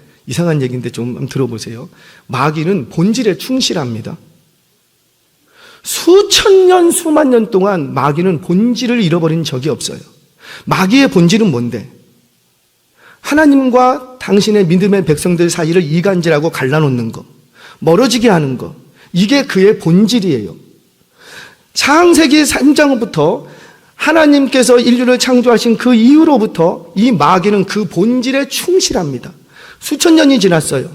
좀 한번 들어보세요. 마귀는 본질에 충실합니다. 수천 년, 수만 년 동안 마귀는 본질을 잃어버린 적이 없어요. 마귀의 본질은 뭔데? 하나님과 당신의 믿음의 백성들 사이를 이간질하고 갈라놓는 거, 멀어지게 하는 거, 이게 그의 본질이에요. 창세기 3장부터 하나님께서 인류를 창조하신 그 이후로부터 이 마귀는 그 본질에 충실합니다. 수천 년이 지났어요.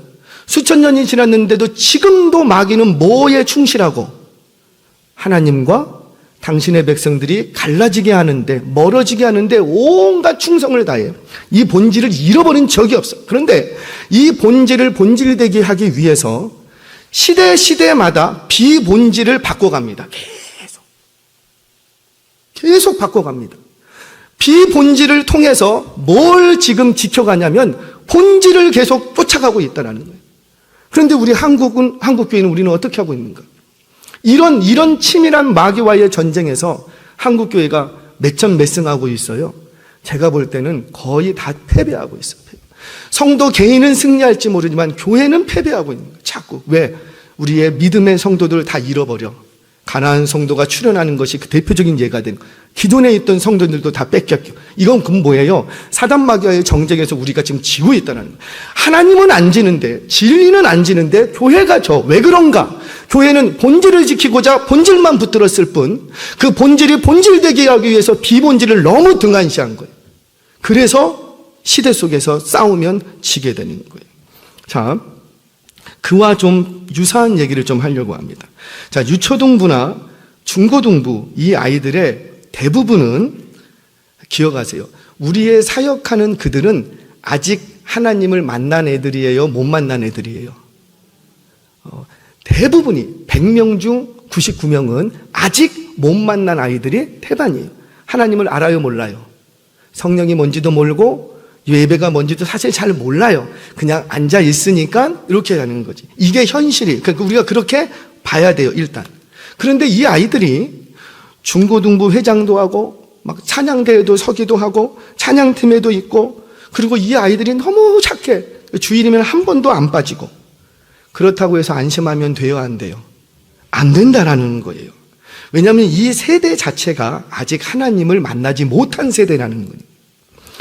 수천 년이 지났는데도 지금도 마귀는 뭐에 충실하고? 하나님과 당신의 백성들이 갈라지게 하는데, 멀어지게 하는데 온갖 충성을 다해요. 이 본질을 잃어버린 적이 없어. 그런데 이 본질을 본질되게 하기 위해서 시대마다 비본질을 바꿔갑니다. 계속 바꿔갑니다. 비본질을 통해서 뭘 지금 지켜가냐면 본질을 계속 쫓아가고 있다는 거예요. 그런데 우리 한국교회는 우리는 어떻게 하고 있는가? 이런 치밀한 마귀와의 전쟁에서 한국교회가 몇 승하고 있어요. 제가 볼 때는 거의 다 패배하고 있어요. 성도 개인은 승리할지 모르지만 교회는 패배하고 있는 거예요. 자꾸. 왜? 우리의 믿음의 성도들을 다 잃어버려. 가나안 성도가 출현하는 것이 그 대표적인 예가 된, 기존에 있던 성도들도 다 뺏겼고, 이건 그건 뭐예요? 사단 마귀와의 정쟁에서 우리가 지금 지고 있다는 거예요. 하나님은 안 지는데, 진리는 안 지는데 교회가 져. 왜 그런가? 교회는 본질을 지키고자 본질만 붙들었을 뿐, 그 본질이 본질되게 하기 위해서 비본질을 너무 등한시한 거예요. 그래서 시대 속에서 싸우면 지게 되는 거예요. 자, 그와 좀 유사한 얘기를 좀 하려고 합니다. 자, 유초등부나 중고등부, 이 아이들의 대부분은 기억하세요. 우리의 사역하는 그들은 아직 하나님을 만난 애들이에요? 못 만난 애들이에요? 대부분이 100명 중 99명은 아직 못 만난 아이들이 태반이에요. 하나님을 알아요, 몰라요? 성령이 뭔지도 모르고 예배가 뭔지도 사실 잘 몰라요. 그냥 앉아 있으니까 이렇게 하는 거지. 이게 현실이. 그러니까 우리가 그렇게 봐야 돼요, 일단. 그런데 이 아이들이 중고등부 회장도 하고 막 찬양대회도 서기도 하고 찬양팀에도 있고, 그리고 이 아이들이 너무 착해. 주일이면 한 번도 안 빠지고. 그렇다고 해서 안심하면 돼요, 안 돼요? 안 된다라는 거예요. 왜냐하면 이 세대 자체가 아직 하나님을 만나지 못한 세대라는 거예요.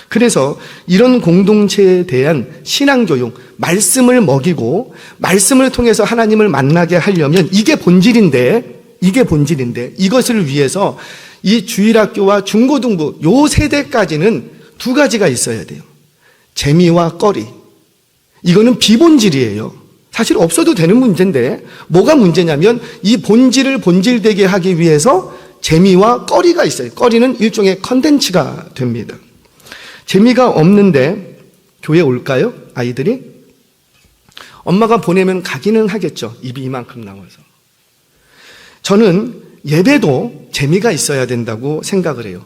그래서 이런 공동체에 대한 신앙교육, 말씀을 먹이고 말씀을 통해서 하나님을 만나게 하려면 이게 본질인데 이것을 위해서 이 주일학교와 중고등부 요 세대까지는 두 가지가 있어야 돼요. 재미와 꺼리. 이거는 비본질이에요. 사실 없어도 되는 문제인데 뭐가 문제냐면 이 본질을 본질되게 하기 위해서 재미와 꺼리가 있어요. 꺼리는 일종의 컨텐츠가 됩니다. 재미가 없는데 교회 올까요? 아이들이? 엄마가 보내면 가기는 하겠죠. 입이 이만큼 나와서. 저는 예배도 재미가 있어야 된다고 생각을 해요.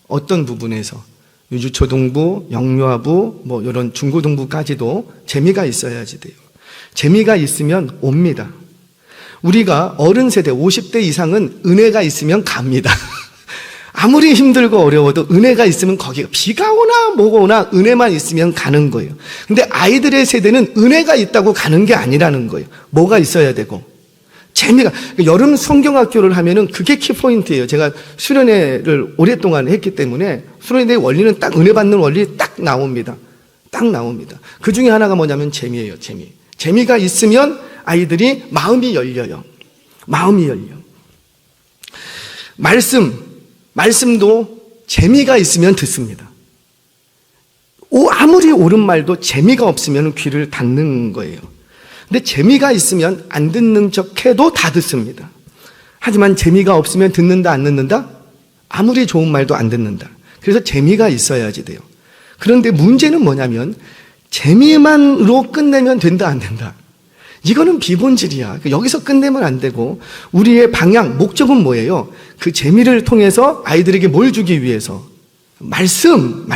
어떤 부분에서. 유초등부, 영유아부, 이런 중고등부까지도 재미가 있어야지 돼요. 재미가 있으면 옵니다. 우리가 어른 세대 50대 이상은 은혜가 있으면 갑니다. 아무리 힘들고 어려워도 은혜가 있으면 거기가 비가 오나 뭐가 오나 은혜만 있으면 가는 거예요. 근데 아이들의 세대는 은혜가 있다고 가는 게 아니라는 거예요. 뭐가 있어야 되고 재미가. 여름 성경학교를 하면은 그게 키포인트예요. 제가 수련회를 오랫동안 했기 때문에 수련회의 원리는 딱 은혜 받는 원리 딱 나옵니다. 딱 나옵니다. 그 중에 하나가 뭐냐면 재미예요. 재미가 있으면 아이들이 마음이 열려요. 마음이 열려. 말씀도 재미가 있으면 듣습니다. 아무리 옳은 말도 재미가 없으면 귀를 닫는 거예요. 근데 재미가 있으면 안 듣는 척 해도 다 듣습니다. 하지만 재미가 없으면 듣는다 안 듣는다? 아무리 좋은 말도 안 듣는다. 그래서 재미가 있어야지 돼요. 그런데 문제는 뭐냐면 재미만으로 끝내면 된다 안 된다. 이거는 비본질이야. 여기서 끝내면 안 되고 우리의 방향, 목적은 뭐예요? 그 재미를 통해서 아이들에게 뭘 주기 위해서? 말씀.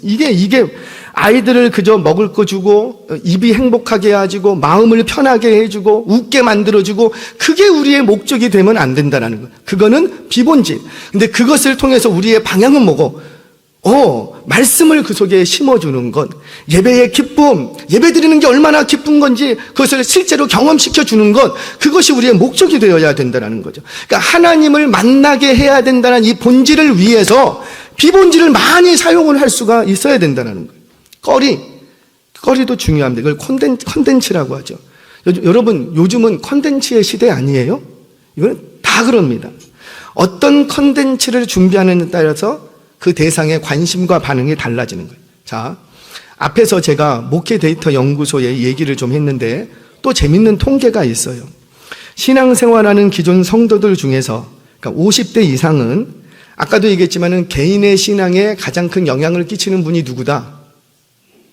이게 아이들을 그저 먹을 거 주고 입이 행복하게 해주고 마음을 편하게 해주고 웃게 만들어주고 그게 우리의 목적이 되면 안 된다는 거예요. 그거는 비본질. 근데 그것을 통해서 우리의 방향은 뭐고? 말씀을 그 속에 심어주는 것, 예배의 기쁨, 예배 드리는 게 얼마나 기쁜 건지 그것을 실제로 경험시켜 주는 것, 그것이 우리의 목적이 되어야 된다는 거죠. 그러니까 하나님을 만나게 해야 된다는 이 본질을 위해서 비본질을 많이 사용을 할 수가 있어야 된다는 거예요. 거리도 중요합니다. 이걸 컨텐츠라고 하죠. 여러분, 요즘은 컨텐츠의 시대 아니에요? 이건 다 그럽니다. 어떤 컨텐츠를 준비하는 데 따라서 그 대상의 관심과 반응이 달라지는 거예요. 자, 앞에서 제가 목회 데이터 연구소에 얘기를 좀 했는데 또 재밌는 통계가 있어요. 신앙생활하는 기존 성도들 중에서 그러니까 50대 이상은 아까도 얘기했지만은 개인의 신앙에 가장 큰 영향을 끼치는 분이 누구다?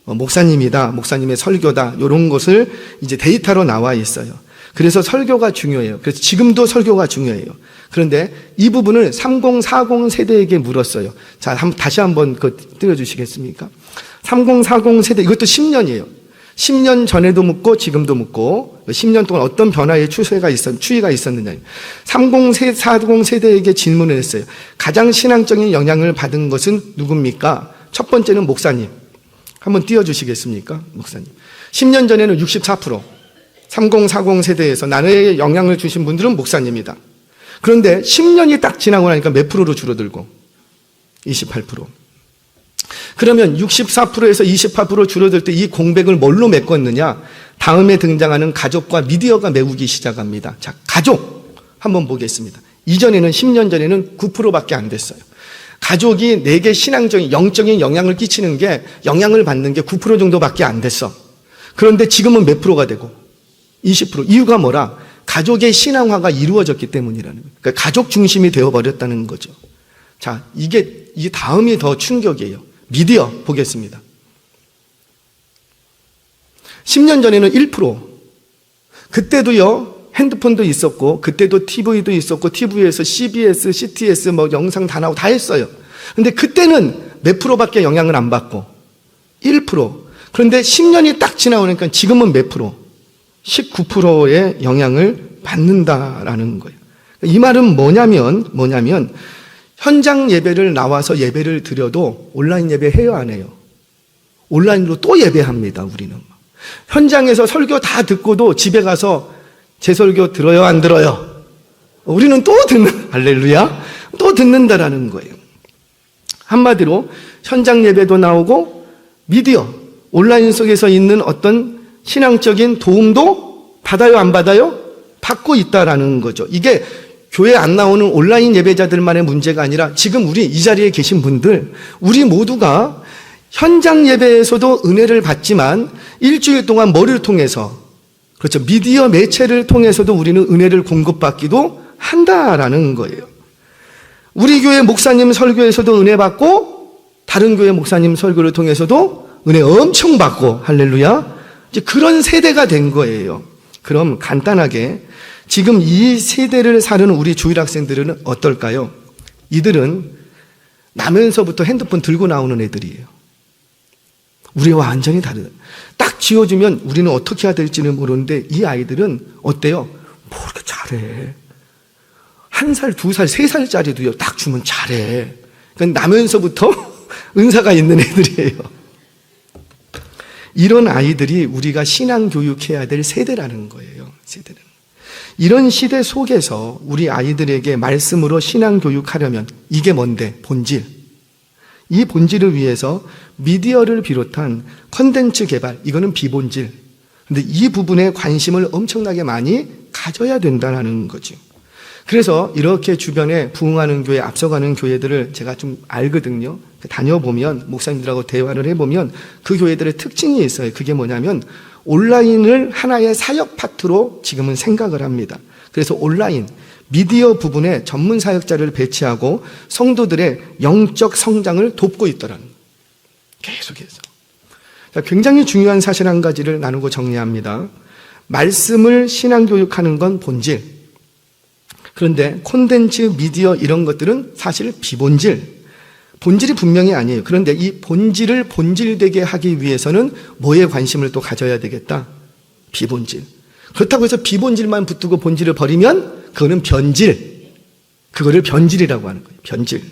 목사님이다. 목사님의 설교다. 이런 것을 이제 데이터로 나와 있어요. 그래서 설교가 중요해요. 그래서 지금도 설교가 중요해요. 그런데 이 부분을 3040 세대에게 물었어요. 자, 다시 한번 띄워주시겠습니까? 3040 세대, 이것도 10년이에요. 10년 전에도 묻고 지금도 묻고 10년 동안 어떤 변화의 추이가 있었느냐. 3040 세대에게 질문을 했어요. 가장 신앙적인 영향을 받은 것은 누굽니까? 첫 번째는 목사님. 한번 띄워주시겠습니까? 목사님. 10년 전에는 64%. 3040 세대에서 나에게 영향을 주신 분들은 목사님이다. 그런데 10년이 딱 지나고 나니까 몇 프로로 줄어들고? 28%. 그러면 64%에서 28% 줄어들 때 이 공백을 뭘로 메꿨느냐? 다음에 등장하는 가족과 미디어가 메우기 시작합니다. 자, 가족 한번 보겠습니다. 이전에는 10년 전에는 9%밖에 안 됐어요. 가족이 내게 신앙적인 영적인 영향을 끼치는 게 영향을 받는 게 9% 정도밖에 안 됐어. 그런데 지금은 몇 프로가 되고? 20%. 이유가 뭐라? 가족의 신앙화가 이루어졌기 때문이라는 거예요. 그러니까 가족 중심이 되어버렸다는 거죠. 자, 이 다음이 더 충격이에요. 미디어 보겠습니다. 10년 전에는 1%. 그때도요, 핸드폰도 있었고, 그때도 TV도 있었고, TV에서 CBS, CTS 영상 다 나오고 다 했어요. 근데 그때는 몇 프로밖에 영향을 안 받고, 1%. 그런데 10년이 딱 지나오니까 지금은 몇 프로? 19%의 영향을 받는다라는 거예요. 이 말은 뭐냐면 현장 예배를 나와서 예배를 드려도 온라인 예배 해요 안 해요? 온라인으로 또 예배합니다. 우리는 현장에서 설교 다 듣고도 집에 가서 제 설교 들어요 안 들어요? 우리는 또 할렐루야, 또 듣는다라는 거예요. 한마디로 현장 예배도 나오고 미디어 온라인 속에서 있는 어떤 신앙적인 도움도 받아요 안 받아요? 받고 있다라는 거죠. 이게 교회 안 나오는 온라인 예배자들만의 문제가 아니라 지금 우리 이 자리에 계신 분들, 우리 모두가 현장 예배에서도 은혜를 받지만 일주일 동안 뭐를 통해서, 그렇죠, 미디어 매체를 통해서도 우리는 은혜를 공급받기도 한다라는 거예요. 우리 교회 목사님 설교에서도 은혜 받고 다른 교회 목사님 설교를 통해서도 은혜 엄청 받고, 할렐루야, 이제 그런 세대가 된 거예요. 그럼 간단하게 지금 이 세대를 사는 우리 주일 학생들은 어떨까요? 이들은 나면서부터 핸드폰 들고 나오는 애들이에요. 우리와 완전히 다르다. 딱 지어주면 우리는 어떻게 해야 될지는 모르는데 이 아이들은 어때요? 뭐 이렇게 잘해. 1살, 2살, 3살짜리도요, 딱 주면 잘해. 그러니까 나면서부터 은사가 있는 애들이에요. 이런 아이들이 우리가 신앙교육해야 될 세대라는 거예요. 세대는. 이런 시대 속에서 우리 아이들에게 말씀으로 신앙교육하려면 이게 뭔데? 본질. 이 본질을 위해서 미디어를 비롯한 컨텐츠 개발, 이거는 비본질. 근데 이 부분에 관심을 엄청나게 많이 가져야 된다는 거죠. 그래서 이렇게 주변에 부흥하는 교회, 앞서가는 교회들을 제가 좀 알거든요. 다녀보면, 목사님들하고 대화를 해보면 그 교회들의 특징이 있어요. 그게 뭐냐면 온라인을 하나의 사역 파트로 지금은 생각을 합니다. 그래서 온라인, 미디어 부분에 전문 사역자를 배치하고 성도들의 영적 성장을 돕고 있더라는 거예요. 계속해서. 굉장히 중요한 사실 한 가지를 나누고 정리합니다. 말씀을 신앙교육하는 건 본질. 그런데 콘텐츠, 미디어 이런 것들은 사실 비본질. 본질이 분명히 아니에요. 그런데 이 본질을 본질되게 하기 위해서는 뭐에 관심을 또 가져야 되겠다? 비본질. 그렇다고 해서 비본질만 붙들고 본질을 버리면 그거는 변질. 그거를 변질이라고 하는 거예요. 변질.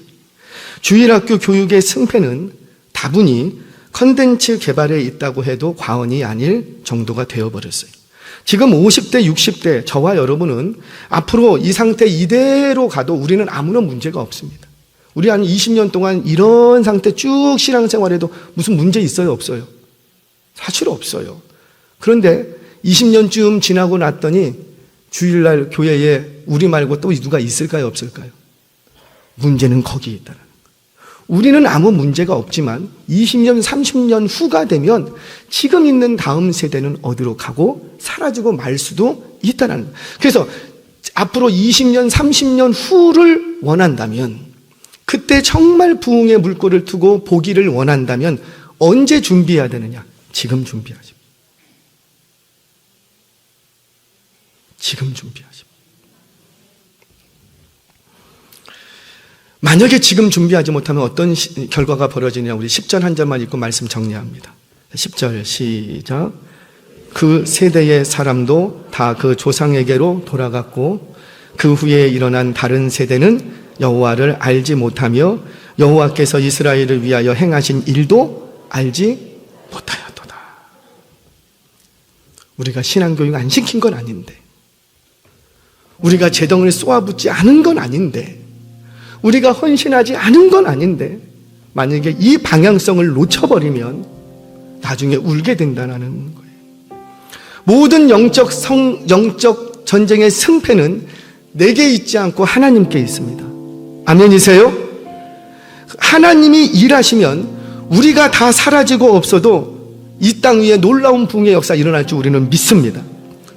주일학교 교육의 승패는 다분히 컨텐츠 개발에 있다고 해도 과언이 아닐 정도가 되어버렸어요. 지금 50대, 60대 저와 여러분은 앞으로 이 상태 이대로 가도 우리는 아무런 문제가 없습니다. 우리 한 20년 동안 이런 상태 쭉 신앙생활에도 무슨 문제 있어요? 없어요? 사실 없어요. 그런데 20년쯤 지나고 났더니 주일날 교회에 우리 말고 또 누가 있을까요? 없을까요? 문제는 거기에 있다는 거예요. 우리는 아무 문제가 없지만 20년, 30년 후가 되면 지금 있는 다음 세대는 어디로 가고 사라지고 말 수도 있다는 거예요. 그래서 앞으로 20년, 30년 후를 원한다면, 그때 정말 부흥의 물꼬를 트고 보기를 원한다면 언제 준비해야 되느냐? 지금 준비하십시오. 지금 준비하십시오. 만약에 지금 준비하지 못하면 어떤 결과가 벌어지냐? 우리 10절 한 절만 읽고 말씀 정리합니다. 10절 시작. 그 세대의 사람도 다 그 조상에게로 돌아갔고 그 후에 일어난 다른 세대는 여호와를 알지 못하며 여호와께서 이스라엘을 위하여 행하신 일도 알지 못하였도다. 우리가 신앙교육 안 시킨 건 아닌데, 우리가 제덩을 쏘아붙지 않은 건 아닌데, 우리가 헌신하지 않은 건 아닌데, 만약에 이 방향성을 놓쳐버리면 나중에 울게 된다는 거예요. 모든 영적 전쟁의 승패는 내게 있지 않고 하나님께 있습니다. 아멘이세요? 하나님이 일하시면 우리가 다 사라지고 없어도 이 땅 위에 놀라운 부흥의 역사 일어날 줄 우리는 믿습니다.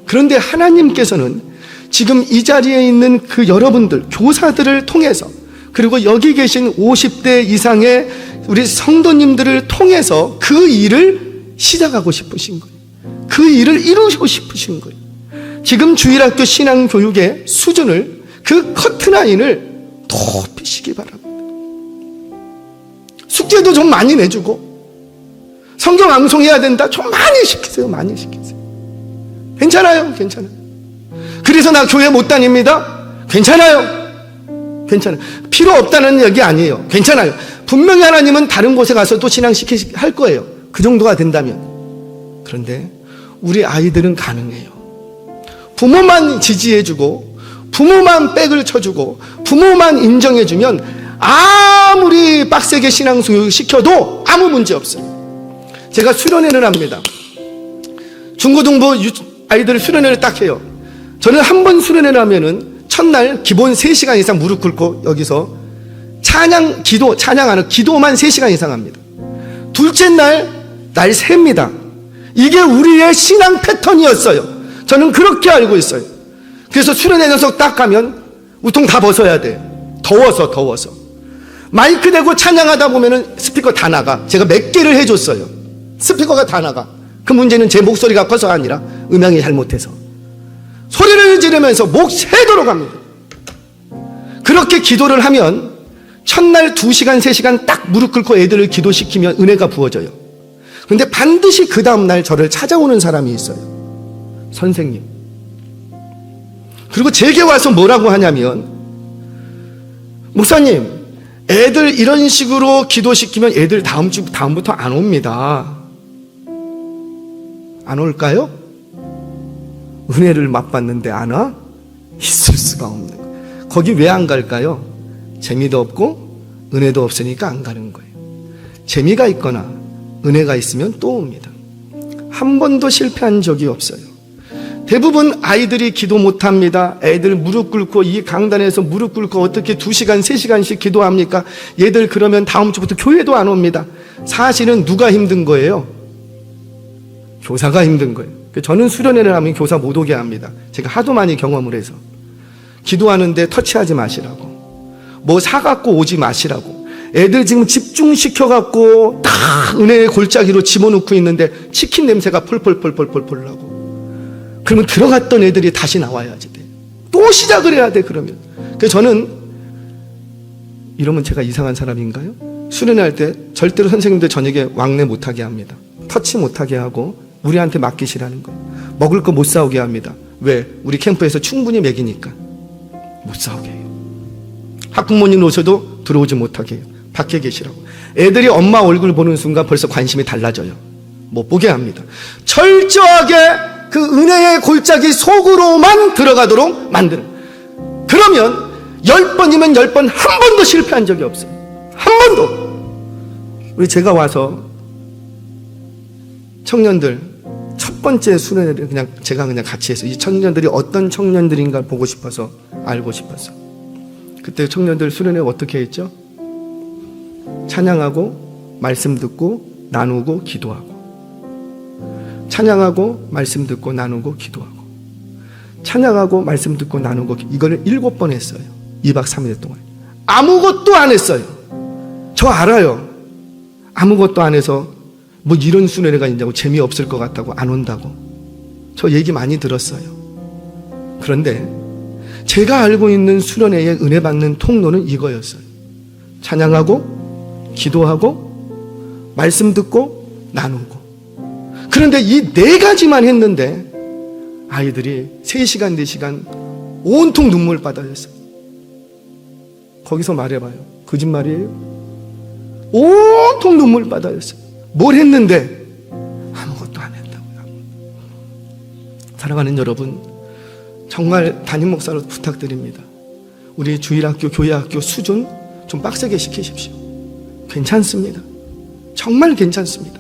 그런데 하나님께서는 지금 이 자리에 있는 그 여러분들, 교사들을 통해서, 그리고 여기 계신 50대 이상의 우리 성도님들을 통해서 그 일을 시작하고 싶으신 거예요. 그 일을 이루고 싶으신 거예요. 지금 주일학교 신앙교육의 수준을, 그 커트라인을 높이시기 바랍니다. 숙제도 좀 많이 내주고, 성경 암송해야 된다, 좀 많이 시키세요. 많이 시키세요. 괜찮아요. 괜찮아요. 그래서 나 교회 못 다닙니다. 괜찮아요. 괜찮아요. 필요 없다는 얘기 아니에요. 괜찮아요. 분명히 하나님은 다른 곳에 가서 또 신앙시킬 거예요. 그 정도가 된다면. 그런데 우리 아이들은 가능해요. 부모만 지지해주고, 부모만 백을 쳐주고, 부모만 인정해주면 아무리 빡세게 신앙교육 시켜도 아무 문제 없어요. 제가 수련회를 합니다. 중고등부 아이들 수련회를 딱 해요. 저는 한 번 수련회를 하면은 첫날 기본 3시간 이상 무릎 꿇고 여기서 찬양하는 기도만 3시간 이상 합니다. 둘째 날 셉니다. 이게 우리의 신앙 패턴이었어요. 저는 그렇게 알고 있어요. 그래서 수련회 녀석 딱 가면 우통 다 벗어야 돼. 더워서. 마이크 대고 찬양하다 보면은 스피커 다 나가. 제가 몇 개를 해줬어요. 스피커가 다 나가. 그 문제는 제 목소리가 커서 아니라 음향이 잘못해서. 소리를 지르면서 목 새도록 합니다. 그렇게 기도를 하면 첫날 2시간, 3시간 딱 무릎 꿇고 애들을 기도시키면 은혜가 부어져요. 근데 반드시 그 다음날 저를 찾아오는 사람이 있어요. 선생님. 그리고 제게 와서 뭐라고 하냐면, 목사님, 애들 이런 식으로 기도시키면 애들 다음부터 안 옵니다. 안 올까요? 은혜를 맛봤는데 안 와? 있을 수가 없는 거예요. 거기 왜 안 갈까요? 재미도 없고 은혜도 없으니까 안 가는 거예요. 재미가 있거나 은혜가 있으면 또 옵니다. 한 번도 실패한 적이 없어요. 대부분 아이들이 기도 못합니다. 애들 무릎 꿇고 이 강단에서 무릎 꿇고 어떻게 2시간, 3시간씩 기도합니까? 얘들 그러면 다음 주부터 교회도 안 옵니다. 사실은 누가 힘든 거예요? 교사가 힘든 거예요. 저는 수련회를 하면 교사 못 오게 합니다. 제가 하도 많이 경험을 해서. 기도하는데 터치하지 마시라고, 뭐 사갖고 오지 마시라고, 애들 지금 집중시켜갖고 다 은혜의 골짜기로 집어넣고 있는데 치킨 냄새가 펄펄펄펄펄 나고, 그러면 들어갔던 애들이 다시 나와야지 돼. 또 시작을 해야 돼. 그러면. 그래서 저는 이러면 제가 이상한 사람인가요? 수련회 할 때 절대로 선생님들 저녁에 왕래 못하게 합니다. 터치 못하게 하고 우리한테 맡기시라는 거예요. 먹을 거 못 사오게 합니다. 왜? 우리 캠프에서 충분히 먹이니까 못 사오게 해요. 학부모님 오셔도 들어오지 못하게 해요. 밖에 계시라고. 애들이 엄마 얼굴 보는 순간 벌써 관심이 달라져요. 못 보게 합니다. 철저하게 그 은혜의 골짜기 속으로만 들어가도록 만드는. 그러면 10번이면 10번 한 번도 실패한 적이 없어요. 한 번도. 우리 제가 와서 청년들 첫 번째 수련회를 제가 그냥 같이 해서 이 청년들이 어떤 청년들인가 보고 싶어서, 알고 싶어서. 그때 청년들 수련회 어떻게 했죠? 찬양하고 말씀 듣고 나누고 기도하고, 찬양하고 말씀 듣고 나누고 기도하고, 찬양하고 말씀 듣고 나누고, 이거를 7번 했어요. 2박 3일 동안. 아무것도 안 했어요. 저 알아요. 아무것도 안 해서 뭐 이런 수련회가 있냐고, 재미없을 것 같다고 안 온다고. 저 얘기 많이 들었어요. 그런데 제가 알고 있는 수련회의 은혜 받는 통로는 이거였어요. 찬양하고 기도하고 말씀 듣고 나누고. 그런데 이 4가지만 했는데 아이들이 3시간 4시간 온통 눈물바다였어요. 거기서 말해봐요. 거짓말이에요? 온통 눈물바다였어요. 뭘 했는데? 아무것도 안 했다고요. 사랑하는 여러분, 정말 담임 목사로 부탁드립니다. 우리 주일학교, 교회학교 수준 좀 빡세게 시키십시오. 괜찮습니다. 정말 괜찮습니다.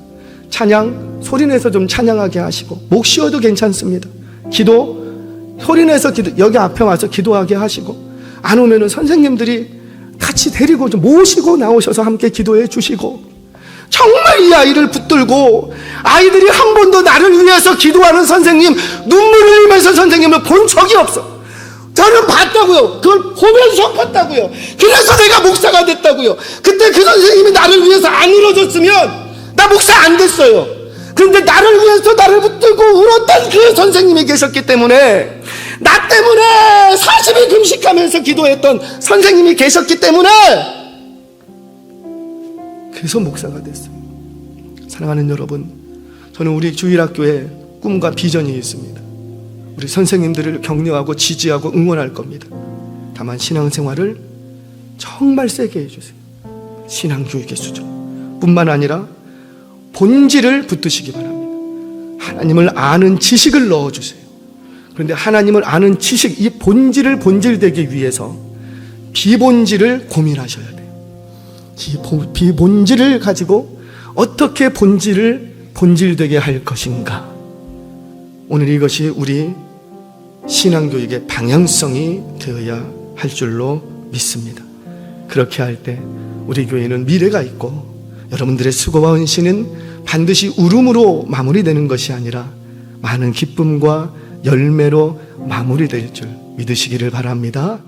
찬양 소리내서 좀 찬양하게 하시고, 목 쉬어도 괜찮습니다. 기도 소리내서 여기 앞에 와서 기도하게 하시고, 안 오면은 선생님들이 같이 데리고 좀 모시고 나오셔서 함께 기도해 주시고, 정말 이 아이를 붙들고, 아이들이 한 번도 나를 위해서 기도하는 선생님, 눈물을 흘리면서 선생님을 본 적이 없어. 저는 봤다고요. 그걸 보면서 컸다고요. 그래서 내가 목사가 됐다고요. 그때 그 선생님이 나를 위해서 안 울어줬으면 나 목사 안 됐어요. 그런데 나를 위해서 나를 붙들고 울었던 그 선생님이 계셨기 때문에, 나 때문에 40일 금식하면서 기도했던 선생님이 계셨기 때문에, 그래서 목사가 됐어요. 사랑하는 여러분, 저는 우리 주일학교에 꿈과 비전이 있습니다. 우리 선생님들을 격려하고 지지하고 응원할 겁니다. 다만 신앙생활을 정말 세게 해주세요. 신앙교육의 수준 뿐만 아니라 본질을 붙드시기 바랍니다. 하나님을 아는 지식을 넣어주세요. 그런데 하나님을 아는 지식, 이 본질을 본질되기 위해서 비본질을 고민하셔야 돼요. 비본질을 가지고 어떻게 본질을 본질되게 할 것인가. 오늘 이것이 우리 신앙교육의 방향성이 되어야 할 줄로 믿습니다. 그렇게 할 때 우리 교회는 미래가 있고, 여러분들의 수고와 헌신은 반드시 울음으로 마무리되는 것이 아니라 많은 기쁨과 열매로 마무리될 줄 믿으시기를 바랍니다.